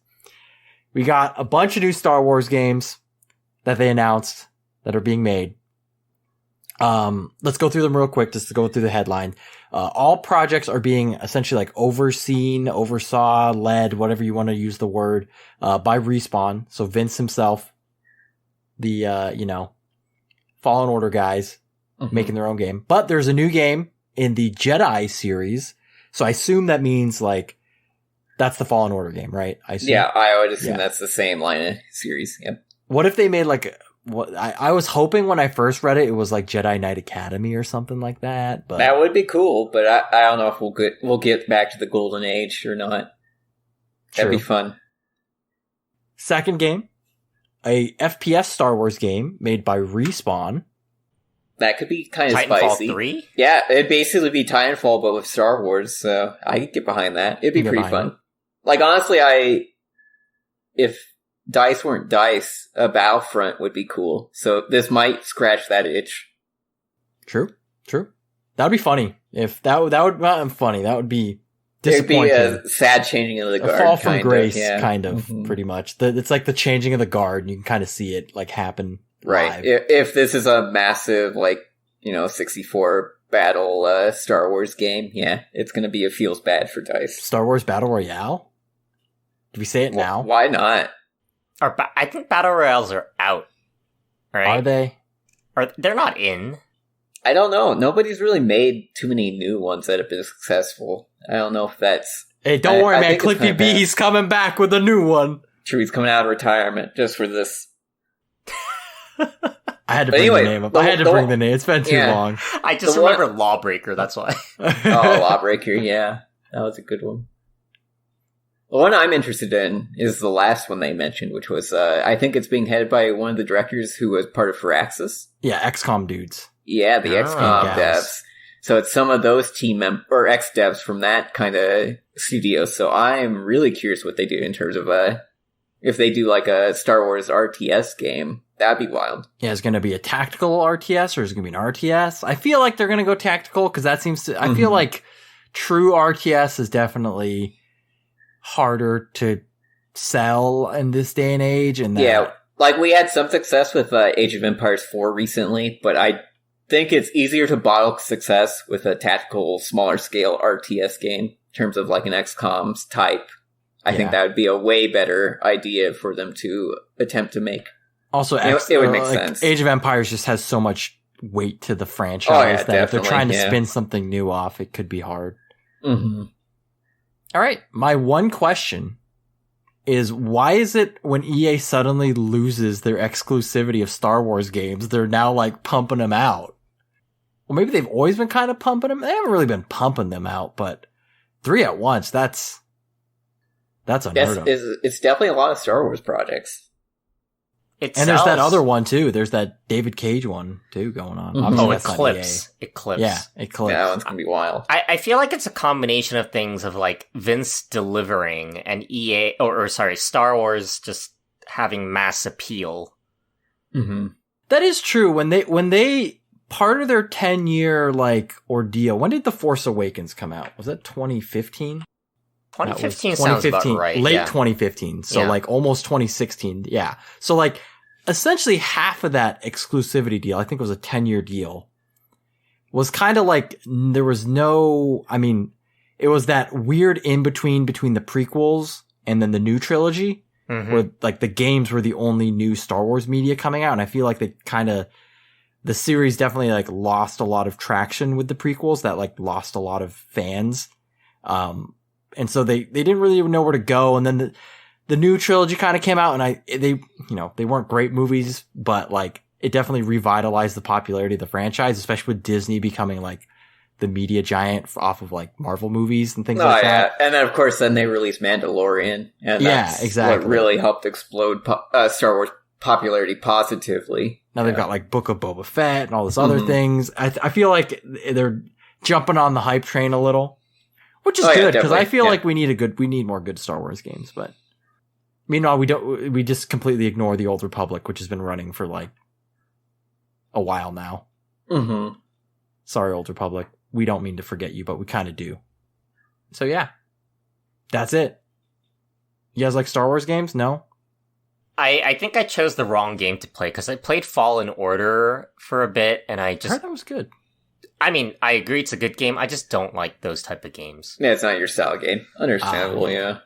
We got a bunch of new Star Wars games that they announced that are being made. Let's go through them real quick just to go through the headline. All projects are being essentially like oversaw, led, whatever you want to use the word, by Respawn. So Vince himself, the, Fallen Order guys making their own game. But there's a new game in the Jedi series. So I assume that means like, that's the Fallen Order game, right? I assume. Yeah, I would assume that's the same line of series. Yep. What if they made like what I was hoping when I first read it was like Jedi Knight Academy or something like that. But that would be cool, but I don't know if we'll get back to the golden age or not. That'd be fun. Second game, a FPS Star Wars game made by Respawn. That could be kind of Titanfall spicy. 3? Yeah, it'd basically be Titanfall, but with Star Wars, so I could get behind that. It'd be pretty fun. Like, honestly, if DICE weren't DICE, a Battlefront would be cool. So this might scratch that itch. True. That'd be funny. If that would not be funny. That would be disappointing. It'd be a sad changing of the guard. A fall from grace, kind of, pretty much. It's like the changing of the guard, and you can kind of see it like happen right. live. If this is a massive, 64 battle Star Wars game, yeah, it's going to be a feels bad for DICE. Star Wars Battle Royale? Do we say it now? Why not? I think Battle Royales are out. Right? Are they? They're not in. I don't know. Nobody's really made too many new ones that have been successul. I don't know if that's... Hey, don't worry, man. Cliffy B, he's coming back with a new one. True, he's coming out of retirement just for this. I had to bring the name up. I had to bring the name. It's been too long. I just remember Lawbreaker, that's why. Oh, Lawbreaker, yeah. That was a good one. The one I'm interested in is the last one they mentioned, which was, I think it's being headed by one of the directors who was part of Firaxis. Yeah, XCOM dudes. Yeah, the XCOM devs. So it's some of those or ex-devs from that kind of studio. So I'm really curious what they do in terms of, if they do like a Star Wars RTS game. That'd be wild. Yeah, is it going to be a tactical RTS or is it going to be an RTS? I feel like they're going to go tactical because that seems to... I feel like true RTS is definitely harder to sell in this day and age. And yeah, like we had some success with Age of Empires 4 recently, but I think it's easier to bottle success with a tactical, smaller scale RTS game in terms of like an XCOM's type. I think that would be a way better idea for them to attempt to make. Also, it would make sense. Age of Empires just has so much weight to the franchise that if they're trying to spin something new off, it could be hard. Mm-hmm. All right. My one question is, why is it when EA suddenly loses their exclusivity of Star Wars games, they're now like pumping them out? Well, maybe they've always been kind of pumping them. They haven't really been pumping them out, but 3 at once, that's unheard of. It's definitely a lot of Star Wars projects. And there's that other one too. There's that David Cage one too going on. Oh, Eclipse. Yeah, Eclipse. Yeah, that one's gonna be wild. I feel like it's a combination of things of like Vince delivering and EA Star Wars just having mass appeal. Mm-hmm. That is true. When they part of their 10-year like ordeal. When did The Force Awakens come out? Was that 2015? 2015 sounds about right. Late 2015. So like almost 2016. Yeah. So like essentially half of that exclusivity deal, I think it was a 10-year deal, was kind of like there was no, I mean, it was that weird in between the prequels and then the new trilogy where like the games were the only new Star Wars media coming out. And I feel like they the series definitely like lost a lot of traction with the prequels, that like lost a lot of fans. And so they didn't really even know where to go. And then the new trilogy kind of came out, and they weren't great movies, but like it definitely revitalized the popularity of the franchise, especially with Disney becoming like the media giant off of like Marvel movies and things like that. And then of course then they released Mandalorian, and that's exactly what really helped explode Star Wars popularity positively. Now they've got like Book of Boba Fett and all this other things. I feel like they're jumping on the hype train a little, which is good, because I feel like we need more good Star Wars games. But meanwhile, we just completely ignore the Old Republic, which has been running for like a while now. Sorry, Old Republic. We don't mean to forget you, but we kind of do. So yeah, that's it. You guys like Star Wars games? No? I think I chose the wrong game to play, because I played Fallen Order for a bit, and I heard that was good. I mean, I agree it's a good game. I just don't like those type of games. Yeah, it's not your style game. Understandable, yeah.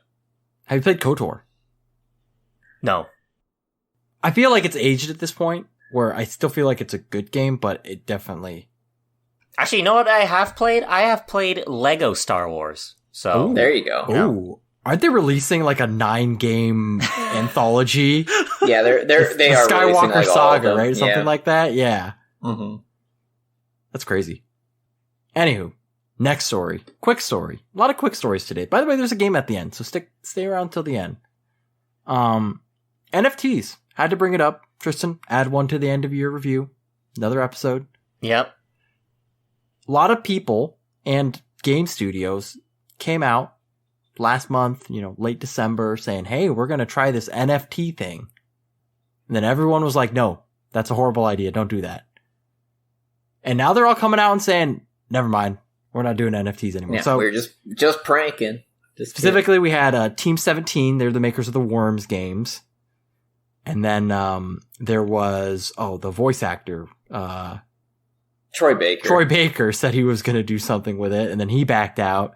Have you played KOTOR? No. I feel like it's aged at this point, where I still feel like it's a good game, but it definitely... Actually, you know what I have played? I have played Lego Star Wars. So there you go. Ooh. Aren't they releasing like a 9-game anthology? Yeah, they are Skywalker like Saga, right? Something yeah. like that. Yeah. Mm-hmm. That's crazy. Anywho, next story. Quick story. A lot of quick stories today. By the way, there's a game at the end, so stay around till the end. NFTs. Had to bring it up. Tristan, add one to the end of your review. Another episode. Yep. A lot of people and game studios came out last month, late December, saying, hey, we're going to try this NFT thing. And then everyone was like, no, that's a horrible idea. Don't do that. And now they're all coming out and saying, never mind. We're not doing NFTs anymore. Yeah, so we're just pranking. Specifically, we had Team 17. They're the makers of the Worms games. And then there was, the voice actor, Troy Baker. Troy Baker said he was going to do something with it, and then he backed out.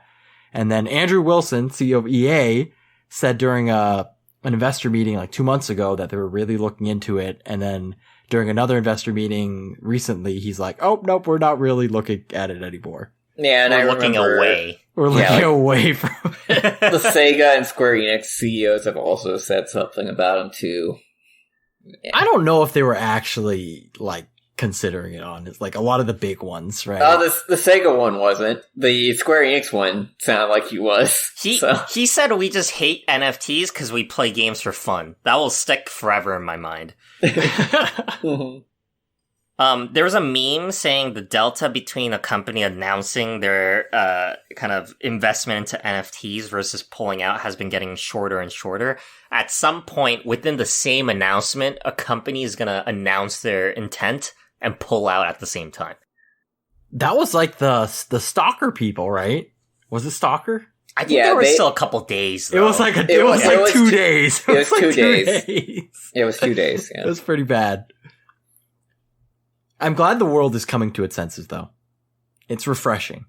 And then Andrew Wilson, CEO of EA, said during an investor meeting like 2 months ago that they were really looking into it. And then during another investor meeting recently, he's like, oh, nope, we're not really looking at it anymore. Yeah, and we're looking away. We're looking away from it. The Sega and Square Enix CEOs have also said something about him too. Yeah. I don't know if they were actually like considering it on it, like a lot of the big ones, right? The Sega one wasn't. The Square Enix one sounded like he was. He said we just hate NFTs because we play games for fun. That will stick forever in my mind. There was a meme saying the delta between a company announcing their kind of investment into NFTs versus pulling out has been getting shorter and shorter. At some point within the same announcement, a company is going to announce their intent and pull out at the same time. That was like the Stalker people, right? Was it Stalker? I think there was still a couple days, though. It was like 2 days. It was 2 days. It was 2 days, yeah. It was pretty bad. I'm glad the world is coming to its senses, though. It's refreshing.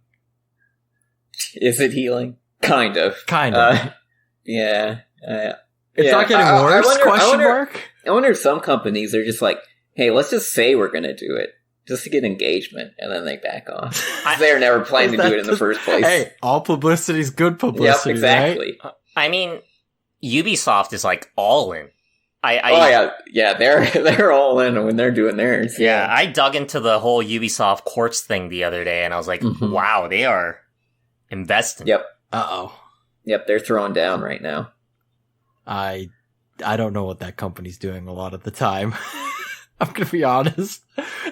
Is it healing? Kind of. Yeah. It's not getting worse? I wonder if some companies are just like, hey, let's just say we're going to do it just to get engagement, and then they back off. They're never planning to do it in the first place. Hey, all publicity is good publicity. Yep, exactly. Right? I mean, Ubisoft is like all in. They're all in when they're doing theirs. Yeah, I dug into the whole Ubisoft Quartz thing the other day, and I was like, wow, they are investing. Yep. Uh-oh. Yep, they're throwing down right now. I don't know what that company's doing a lot of the time. I'm gonna be honest.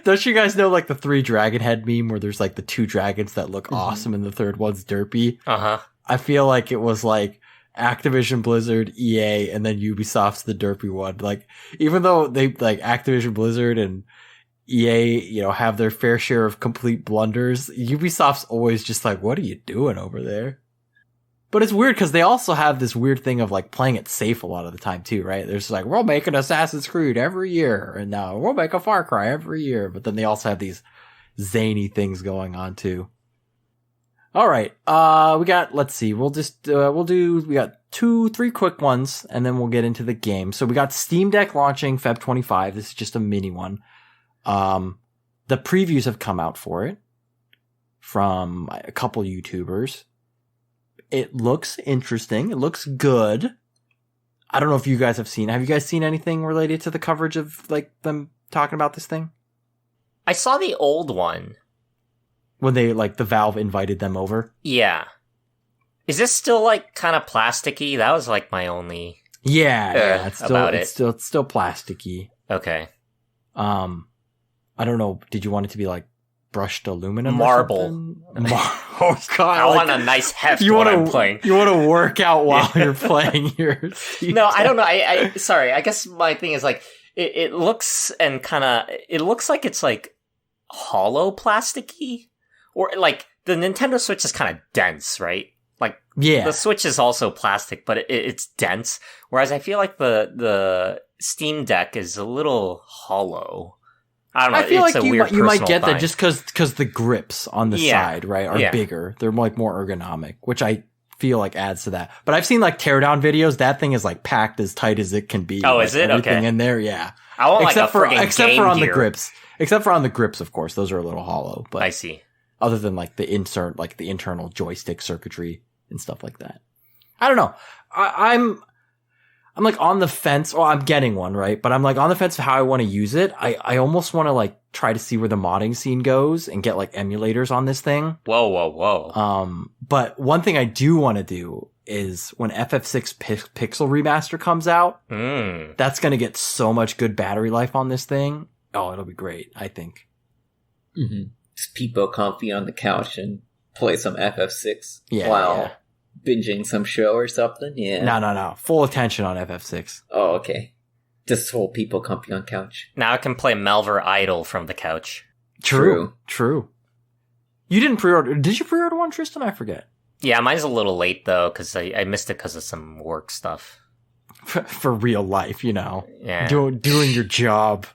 Don't you guys know like the 3 dragon head meme where there's like the 2 dragons that look awesome and the third one's derpy? Uh-huh. I feel like it was like Activision Blizzard, EA, and then Ubisoft's the derpy one. Like, even though they like Activision Blizzard and EA, have their fair share of complete blunders. Ubisoft's always just like, what are you doing over there? But it's weird because they also have this weird thing of like playing it safe a lot of the time too, right? There's like, we'll make an Assassin's Creed every year, and now we'll make a Far Cry every year. But then they also have these zany things going on too. All right, let's see, we got 2-3 quick ones, and then we'll get into the game. So we got Steam Deck launching Feb 25. This is just a mini one. The previews have come out for it from a couple YouTubers. It looks interesting. It looks good. I don't know if you guys have you guys seen anything related to the coverage of like them talking about this thing? I saw the old one. When they, like, the Valve invited them over? Yeah. Is this still, like, kind of plasticky? That was, like, my only... Yeah, it's still, about it's still plasticky. Okay. I don't know, did you want it to be, like, brushed aluminum Marble. Oh, God. I want a nice heft when I'm playing. You want to work out while you're playing your... No, I don't know. Sorry, I guess my thing is, like, it looks and kind of... It looks like it's, like, hollow plasticky. Or, like, the Nintendo Switch is kind of dense, right? Like, yeah. The Switch is also plastic, but it's dense. Whereas I feel like the Steam Deck is a little hollow. I don't know. I feel it's like you might get that just because the grips on the side, right, are bigger. They're, like, more ergonomic, which I feel like adds to that. But I've seen, like, teardown videos. That thing is, like, packed as tight as it can be. Oh, like, is it? Everything Okay. in there, yeah. I want, except like, except Game for on Gear. the grips. Except for on the grips, of course. Those are a little hollow. But I see. Other than like the internal joystick circuitry and stuff like that. I don't know. I'm like on the fence. Well, I'm getting one, right? But I'm like on the fence of how I want to use it. I almost want to like try to see where the modding scene goes and get like emulators on this thing. Whoa. But one thing I do want to do is when FF6 Pixel Remaster comes out, that's going to get so much good battery life on this thing. Oh, it'll be great, I think. Mm-hmm. Just people comfy on the couch and play some FF6 Yeah, while binging some show or something. Yeah. No. Full attention on FF6. Oh, okay. Just whole people comfy on couch. Now I can play Melver Idol from the couch. True. You didn't pre-order. Did you pre-order one, Tristan? I forget. Yeah, mine's a little late though because I missed it because of some work stuff. For real life, Yeah. Doing your job.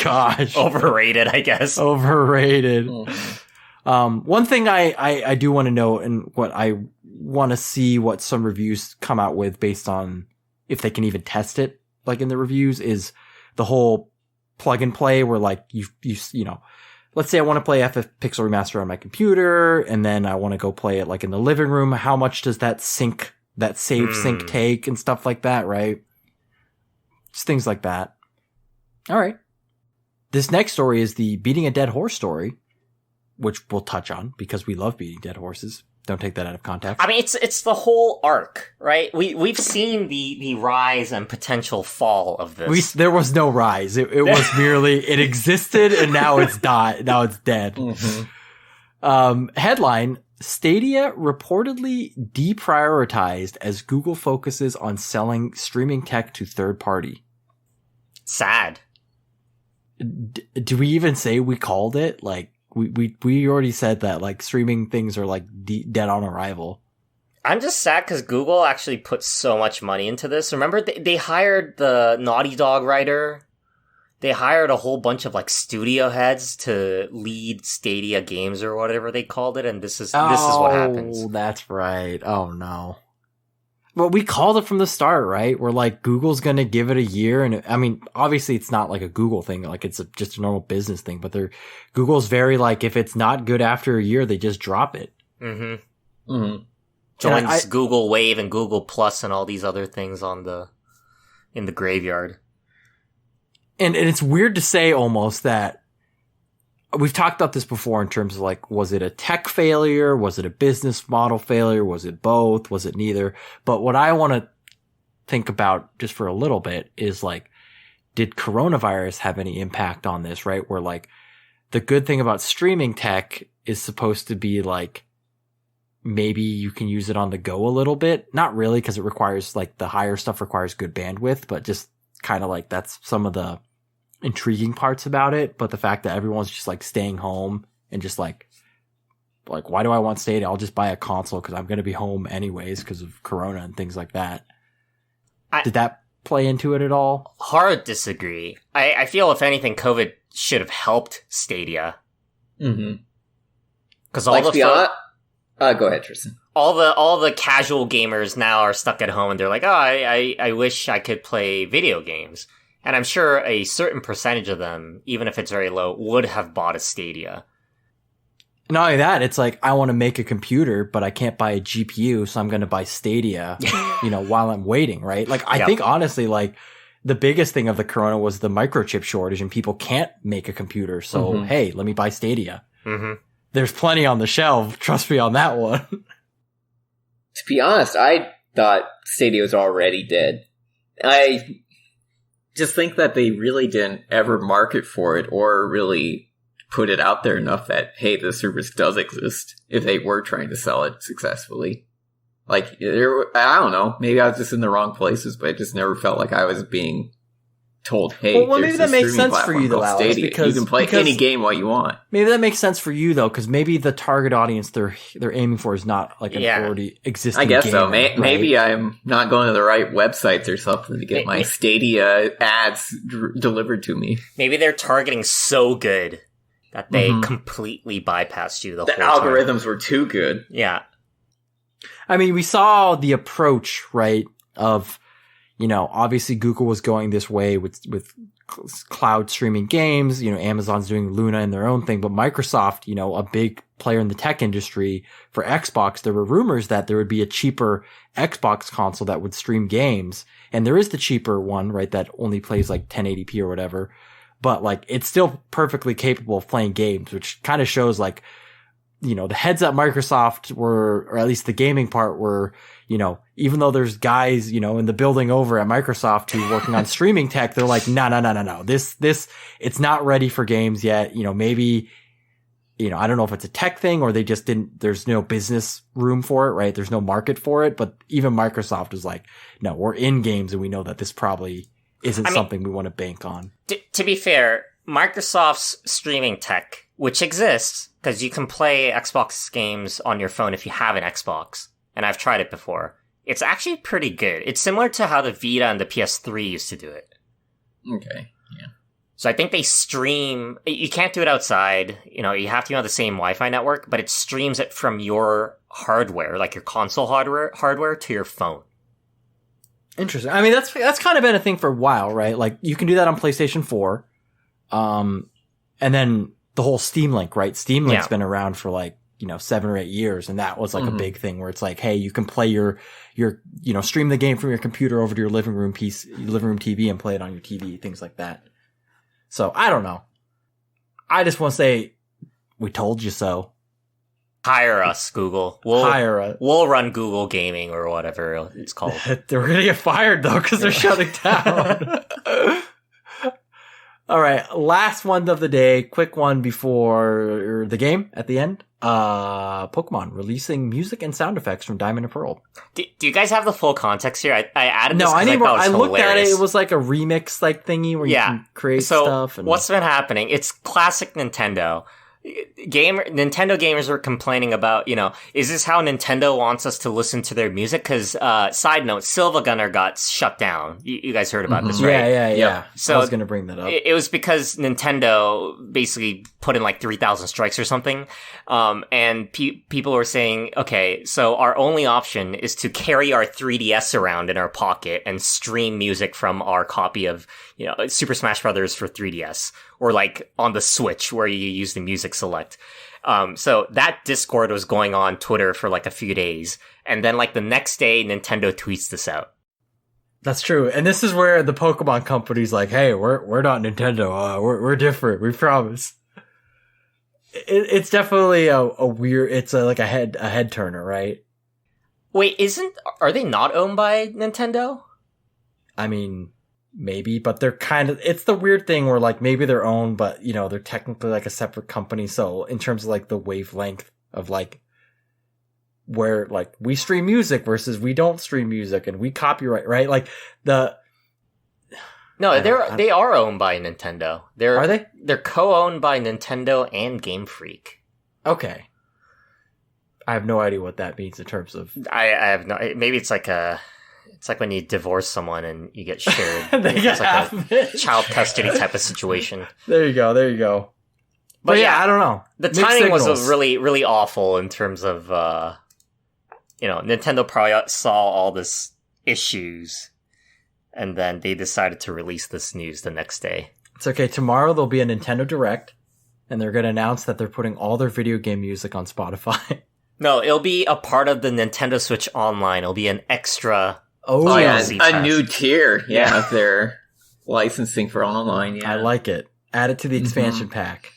Gosh. Overrated, I guess. Overrated. Mm-hmm. One thing I do want to know, and what I want to see what some reviews come out with based on if they can even test it, like in the reviews, is the whole plug and play where like you let's say I want to play FF Pixel Remaster on my computer and then I want to go play it like in the living room. How much does that sync take and stuff like that, right? Just things like that. All right. This next story is the Beating a Dead Horse story, which we'll touch on because we love beating dead horses. Don't take that out of context. I mean, it's the whole arc, right? We've seen the rise and potential fall of this. There was no rise. It was merely it existed and now it's died. Now it's dead. Mm-hmm. Headline: Stadia reportedly deprioritized as Google focuses on selling streaming tech to third party. Sad. Do we even say we called it? Like we already said that like streaming things are like dead on arrival. I'm just sad because Google actually put so much money into this. Remember, they hired the Naughty Dog writer. They hired a whole bunch of like studio heads to lead Stadia games or whatever they called it, and this is what happens. Oh, that's right. Oh no. Well, we called it from the start, right? We're like, Google's going to give it a year. And I mean, obviously it's not like a Google thing. Like it's just a normal business thing, but Google's very like, if it's not good after a year, they just drop it. Mm-hmm. Mm-hmm. Joins Google Wave and Google Plus and all these other things in the graveyard. And it's weird to say almost that we've talked about this before in terms of like, was it a tech failure? Was it a business model failure? Was it both? Was it neither? But what I want to think about just for a little bit is like, did coronavirus have any impact on this, right? Where like the good thing about streaming tech is supposed to be like, maybe you can use it on the go a little bit. Not really, because it requires like the higher stuff requires good bandwidth, but just kind of like that's some of the intriguing parts about it, but the fact that everyone's just like staying home and just like why do I want Stadia? I'll just buy a console because I'm going to be home anyways because of Corona and things like that. Did that play into it at all? Hard disagree. I feel if anything, COVID should have helped Stadia. Mm-hmm. Because go ahead, Tristan. All the casual gamers now are stuck at home and they're like, oh, I wish I could play video games. And I'm sure a certain percentage of them, even if it's very low, would have bought a Stadia. Not only that, it's like, I want to make a computer, but I can't buy a GPU, so I'm going to buy Stadia, while I'm waiting, right? Like, I think honestly, like, the biggest thing of the Corona was the microchip shortage and people can't make a computer. So, hey, let me buy Stadia. Mm-hmm. There's plenty on the shelf. Trust me on that one. To be honest, I thought Stadia was already dead. I just think that they really didn't ever market for it or really put it out there enough that, hey, the service does exist if they were trying to sell it successfully. Like, I don't know, maybe I was just in the wrong places, but I just never felt like I was being told, hey, well, maybe that makes sense for you though, Alex, because you can play any game what you want. Maybe that makes sense for you though, because maybe the target audience they're aiming for is not like an already existing. I guess game, so. right? Maybe I'm not going to the right websites or something to get my Stadia ads delivered to me. Maybe they're targeting so good that they completely bypassed you the whole time. The algorithms were too good. Yeah. I mean, we saw the approach, right, of, obviously Google was going this way with cloud streaming games, Amazon's doing Luna and their own thing, but Microsoft, a big player in the tech industry for Xbox, there were rumors that there would be a cheaper Xbox console that would stream games. And there is the cheaper one, right, that only plays like 1080p or whatever. But like, it's still perfectly capable of playing games, which kind of shows like, the heads at Microsoft were, or at least the gaming part were, even though there's guys, in the building over at Microsoft who are working on streaming tech, they're like, no. This, it's not ready for games yet. Maybe, I don't know if it's a tech thing or they just there's no business room for it, right? There's no market for it. But even Microsoft was like, no, we're in games and we know that this probably isn't something we want to bank on. To be fair, Microsoft's streaming tech, which exists, because you can play Xbox games on your phone if you have an Xbox, and I've tried it before, it's actually pretty good. It's similar to how the Vita and the PS3 used to do it. Okay, yeah. So I think they stream, you can't do it outside, you have to be on the same Wi-Fi network, but it streams it from your hardware, like your console hardware to your phone. Interesting. I mean, that's kind of been a thing for a while, right? Like, you can do that on PlayStation 4. And then the whole Steam Link, right? Steam Link's been around for like, 7 or 8 years. And that was like a big thing where it's like, hey, you can play your, stream the game from your computer over to your living room TV and play it on your TV, things like that. So I don't know. I just want to say, we told you so. Hire us, Google. Hire us. We'll run Google Gaming or whatever it's called. They're going to get fired though, because they're shutting down. All right. Last one of the day. Quick one before the game at the end. Pokemon releasing music and sound effects from Diamond and Pearl. Do you guys have the full context here? I added this. No, I need more. I looked hilarious. at it. It was like a remix like thingy where you can create stuff. So what's been happening? It's classic Nintendo. Nintendo gamers were complaining about, is this how Nintendo wants us to listen to their music? Because, side note, Silva Gunner got shut down. You guys heard about this, right? Yeah. So I was going to bring that up. It was because Nintendo basically put in like 3,000 strikes or something. And people were saying, okay, so our only option is to carry our 3DS around in our pocket and stream music from our copy of, Super Smash Brothers for 3DS. Or like on the Switch where you use the music select. So that Discord was going on Twitter for like a few days. And then like the next day, Nintendo tweets this out. That's true. And this is where the Pokemon company's like, hey, we're not Nintendo. We're different. We promise. It's definitely a weird, it's like a head turner, right? Wait, are they not owned by Nintendo? I mean, maybe, but they're it's the weird thing where like maybe they're owned, but they're technically like a separate company. So in terms of like the wavelength of like where like we stream music versus we don't stream music and we copyright, right? Like No, they are owned by Nintendo. Are they? They're co-owned by Nintendo and Game Freak. Okay. I have no idea what that means in terms of. I have no. Maybe it's like when you divorce someone and you get shared. It's like a child custody type of situation. There you go. But yeah, I don't know. The timing was really, really awful in terms of, Nintendo probably saw all this issues, and then they decided to release this news the next day. It's okay. Tomorrow there'll be a Nintendo Direct, and they're going to announce that they're putting all their video game music on Spotify. No, it'll be a part of the Nintendo Switch Online. It'll be an extra. Oh yeah, a new tier. Yeah, if they're licensing for online. Yeah, I like it. Add it to the expansion pack.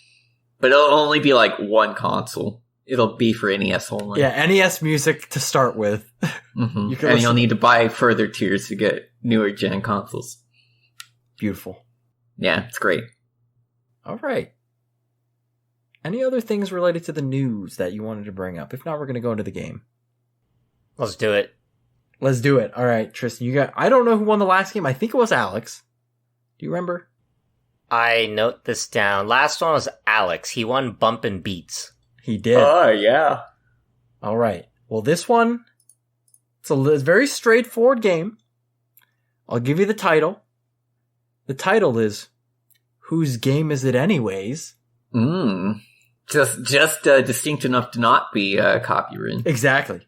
But it'll only be like one console. It'll be for NES only. Yeah, NES music to start with. And you'll need to buy further tiers to get newer gen consoles. Beautiful. Yeah, it's great. All right. Any other things related to the news that you wanted to bring up? If not, we're going to go into the game. Let's do it. Let's do it. All right, Tristan, I don't know who won the last game. I think it was Alex. Do you remember? I note this down. Last one was Alex. He won Bumpin' Beats. He did. Oh, yeah. All right. Well, this one, it's a very straightforward game. I'll give you the title. The title is, Whose Game Is It Anyways? Just distinct enough to not be copyrighted. Exactly.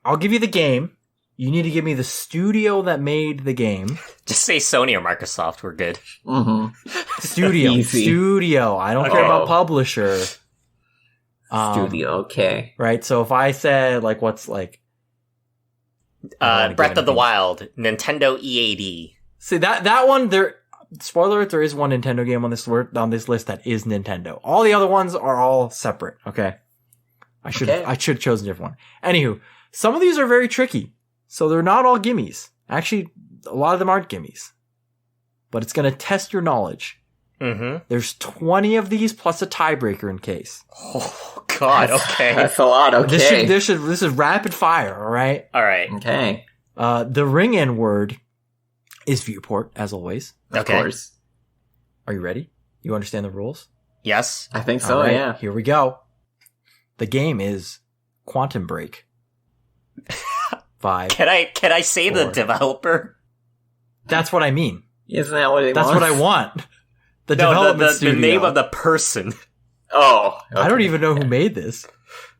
I'll give you the game. You need to give me the studio that made the game. Just say Sony or Microsoft. We're good. Studio. Easy. Studio. I don't care about publisher. Studio. Okay. Right. So if I said what's Breath of the Wild, Nintendo EAD. See that one there. Spoiler alert, there is one Nintendo game on this list that is Nintendo. All the other ones are all separate. Okay. I should have chosen a different one. Anywho, some of these are very tricky. So they're not all gimmies. Actually, a lot of them aren't gimmies. But it's going to test your knowledge. There's 20 of these plus a tiebreaker in case. Oh, God. Okay. That's a lot. Okay. This is rapid fire. All right. All right. Okay. The ring N word is viewport, as always. Of course. Are you ready? You understand the rules? Yes. I think so, right, yeah. Here we go. The game is Quantum Break. 5. Can I say 4. The developer? That's what I mean. Isn't that what it That's wants? what I want. The development studio. The name of the person. Oh. Okay. I don't even know who made this.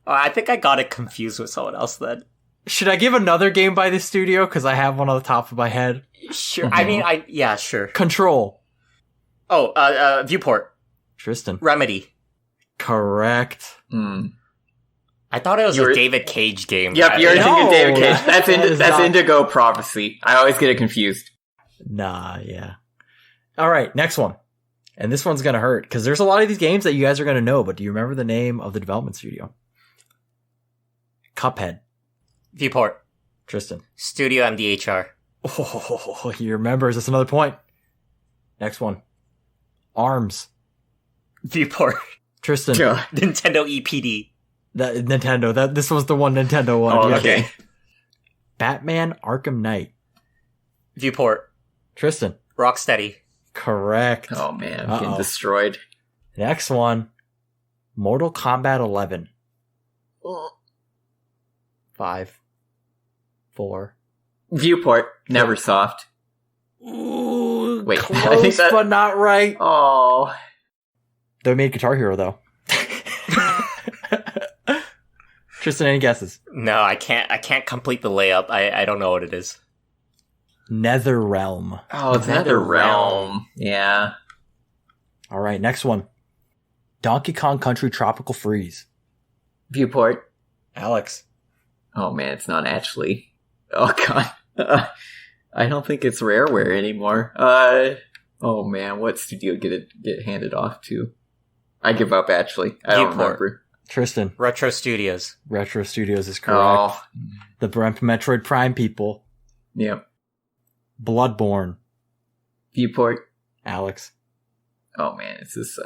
I think I got it confused with someone else then. Should I give another game by this studio? Because I have one on the top of my head. Sure. I mean, yeah, sure. Control. Oh, Viewport. Tristan. Remedy. Correct. I thought it was a David Cage game. Yep, you're thinking David Cage. That's Indigo Prophecy. I always get it confused. Nah, yeah. All right, next one. And this one's going to hurt, because there's a lot of these games that you guys are going to know, but do you remember the name of the development studio? Cuphead. Viewport. Tristan. Studio MDHR. Oh, he remembers. That's another point. Next one. ARMS. Viewport. Tristan. Nintendo EPD. This was the one Nintendo one. Oh, okay. Batman Arkham Knight. Viewport. Tristan. Rocksteady. Correct. Oh man, I'm getting destroyed. Next one. Mortal Kombat 11. 5. 4. Viewport. Neversoft. Ooh, wait, close, I think that... but not right. Oh. They made Guitar Hero though. Tristan, any guesses? No, I can't complete the layup. I don't know what it is. NetherRealm. Oh, NetherRealm. Yeah. All right, next one. Donkey Kong Country Tropical Freeze. Viewport. Alex. Oh man, it's not actually. Oh god. I don't think it's Rareware anymore. Oh man, what studio get handed off to? I give up actually. I don't remember. Tristan. Retro Studios. Retro Studios is correct. Oh. The Metroid Prime people. Yep. Bloodborne. Viewport. Alex. Oh man, it's this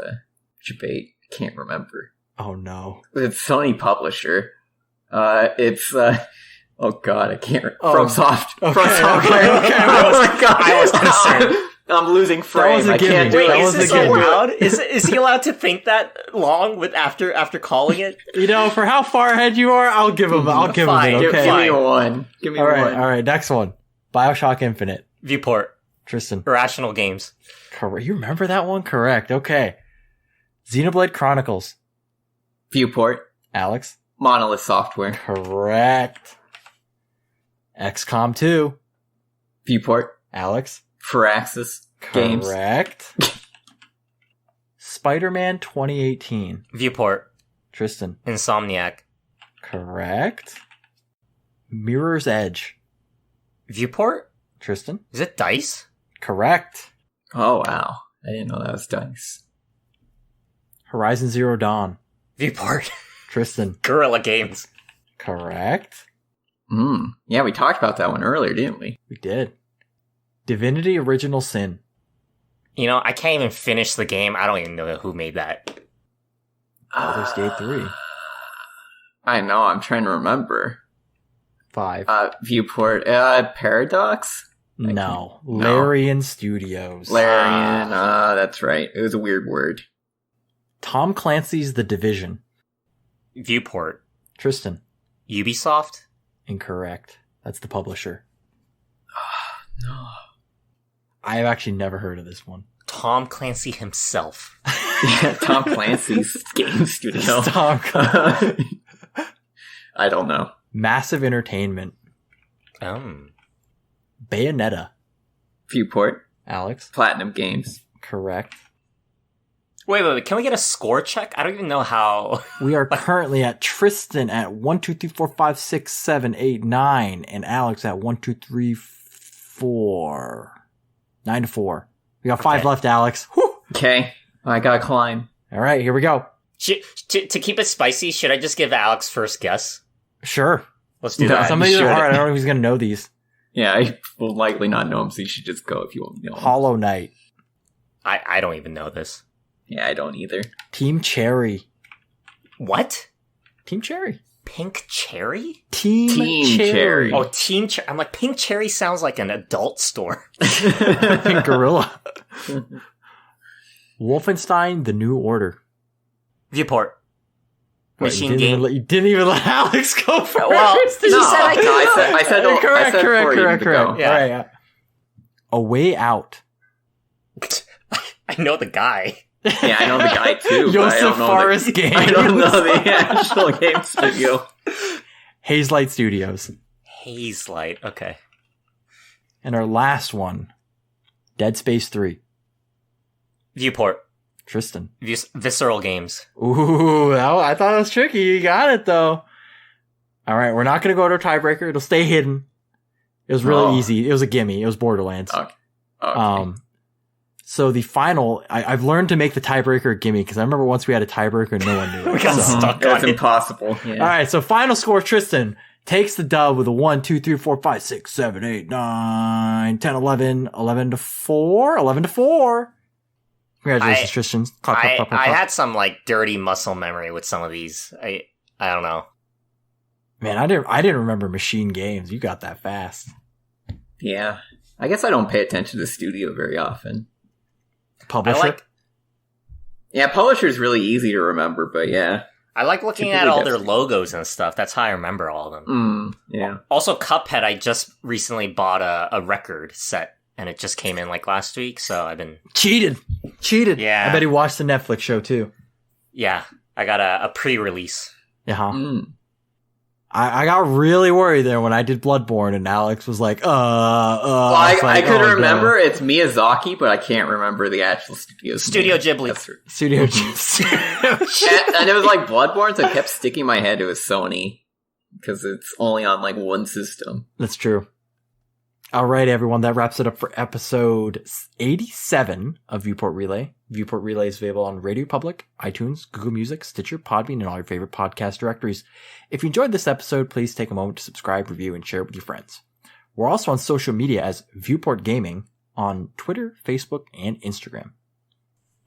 debate. I can't remember. Oh no. It's Sony publisher. It's oh god, I can't. FromSoft. Okay. FromSoft. Okay. Oh my god, I was concerned. I'm losing frame. was a I can't gimme. do That it. was Is this a gimme. allowed? Is he allowed to think that long with after calling it? You know, for how far ahead you are, I'll give him Fine. it, Give okay? me one. Give me All one. right, next one. BioShock Infinite. Viewport. Tristan. Irrational Games. Correct. You remember that one? Correct. Okay. Xenoblade Chronicles. Viewport. Alex. Monolith Software. Correct. XCOM 2. Viewport. Alex. Firaxis Games. Correct. Spider-Man 2018. Viewport. Tristan. Insomniac. Correct. Mirror's Edge. Viewport? Tristan. Is it DICE? Correct. Oh, wow. I didn't know that was DICE. Horizon Zero Dawn. Viewport. Tristan. Guerrilla Games. Correct. Yeah, we talked about that one earlier, didn't we? We did. Divinity Original Sin. You know, I can't even finish the game. I don't even know who made that. Baldur's Gate 3. I know, I'm trying to remember. 5. Viewport. Paradox? No. No. Larian Studios. Larian. That's right. It was a weird word. Tom Clancy's The Division. Viewport. Tristan. Ubisoft? Incorrect. That's the publisher. No. I have actually never heard of this one. Tom Clancy himself. Yeah, Tom Clancy's game studio. Tom Clancy. I don't know. Massive Entertainment. Bayonetta. Viewport. Alex. Platinum Games. Correct. Wait. Can we get a score check? I don't even know how. We are currently at Tristan at 1, 2, 3, 4, 5, 6, 7, 8, 9, and Alex at 1, 2, 3, 4. 9 to 4. We got 5 left, Alex. Whew. Okay. I gotta climb. All right, here we go. To keep it spicy, should I just give Alex first guess? Sure. Let's do No, that. Some of these sure. are hard. I don't know if he's going to know these. Yeah, I will likely not know him, so you should just go if you want to know him. Hollow Knight. I don't even know this. Yeah, I don't either. Team Cherry. What? Team Cherry. Pink Cherry? Team Cherry. Oh, Team Cherry. I'm like, Pink Cherry sounds like an adult store. Pink Gorilla. Wolfenstein: The New Order. Viewport. Wait, Machine Game. you didn't even let Alex go first. Well, he said I could. I said correct. for you to Correct. go. Yeah. All right, yeah. A Way Out. I know the guy. Yeah, I know the guy too. But I Joseph don't know Forrest Games. I don't know the actual game studio. Hazelight Studios. Hazelight. Okay. And our last one, Dead Space 3. Viewport. Tristan. Visceral Games. Ooh, I thought it was tricky. You got it, though. All right, we're not going to go to a tiebreaker. It'll stay hidden. It was really easy. It was a gimme. It was Borderlands. Okay. So the final, I've learned to make the tiebreaker a gimme, because I remember once we had a tiebreaker and no one knew it. We got so. stuck That's on it. impossible. Yeah. All right, so final score, Tristan takes the dub with a 1, 2, 3, 4, 5, 6, 7, 8, 9, 10, 11, 11 to 4, 11 to 4. Congratulations, Tristan. I had some like dirty muscle memory with some of these. I don't know. Man, I didn't remember Machine Games. You got that fast. Yeah. I guess I don't pay attention to the studio very often. Publisher. Yeah, publisher's really easy to remember, but yeah. I like looking at all their logos and stuff. That's how I remember all of them. Yeah. Also, Cuphead, I just recently bought a record set, and it just came in like last week, so I've been... Cheated. Yeah. I bet he watched the Netflix show, too. Yeah, I got a pre-release. Yeah. I got really worried there when I did Bloodborne, and Alex was like, Well, I could remember it's Miyazaki, but I can't remember the actual studio's Studio name. Ghibli. That's right. Studio and it was like Bloodborne, so it kept sticking in my head it was Sony, because it's only on like one system. That's true. All right, everyone. That wraps it up for episode 87 of Viewport Relay. Viewport Relay is available on Radio Public, iTunes, Google Music, Stitcher, Podbean, and all your favorite podcast directories. If you enjoyed this episode, please take a moment to subscribe, review, and share it with your friends. We're also on social media as Viewport Gaming on Twitter, Facebook, and Instagram.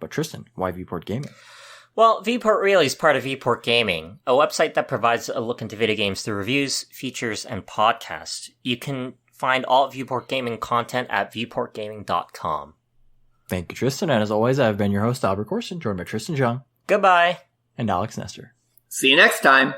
But Tristan, why Viewport Gaming? Well, Viewport Relay is part of Viewport Gaming, a website that provides a look into video games through reviews, features, and podcasts. You can find all Viewport Gaming content at viewportgaming.com. Thank you, Tristan. And as always, I've been your host, Albert Corson, joined by Tristan Jung. Goodbye. And Alex Nestor. See you next time.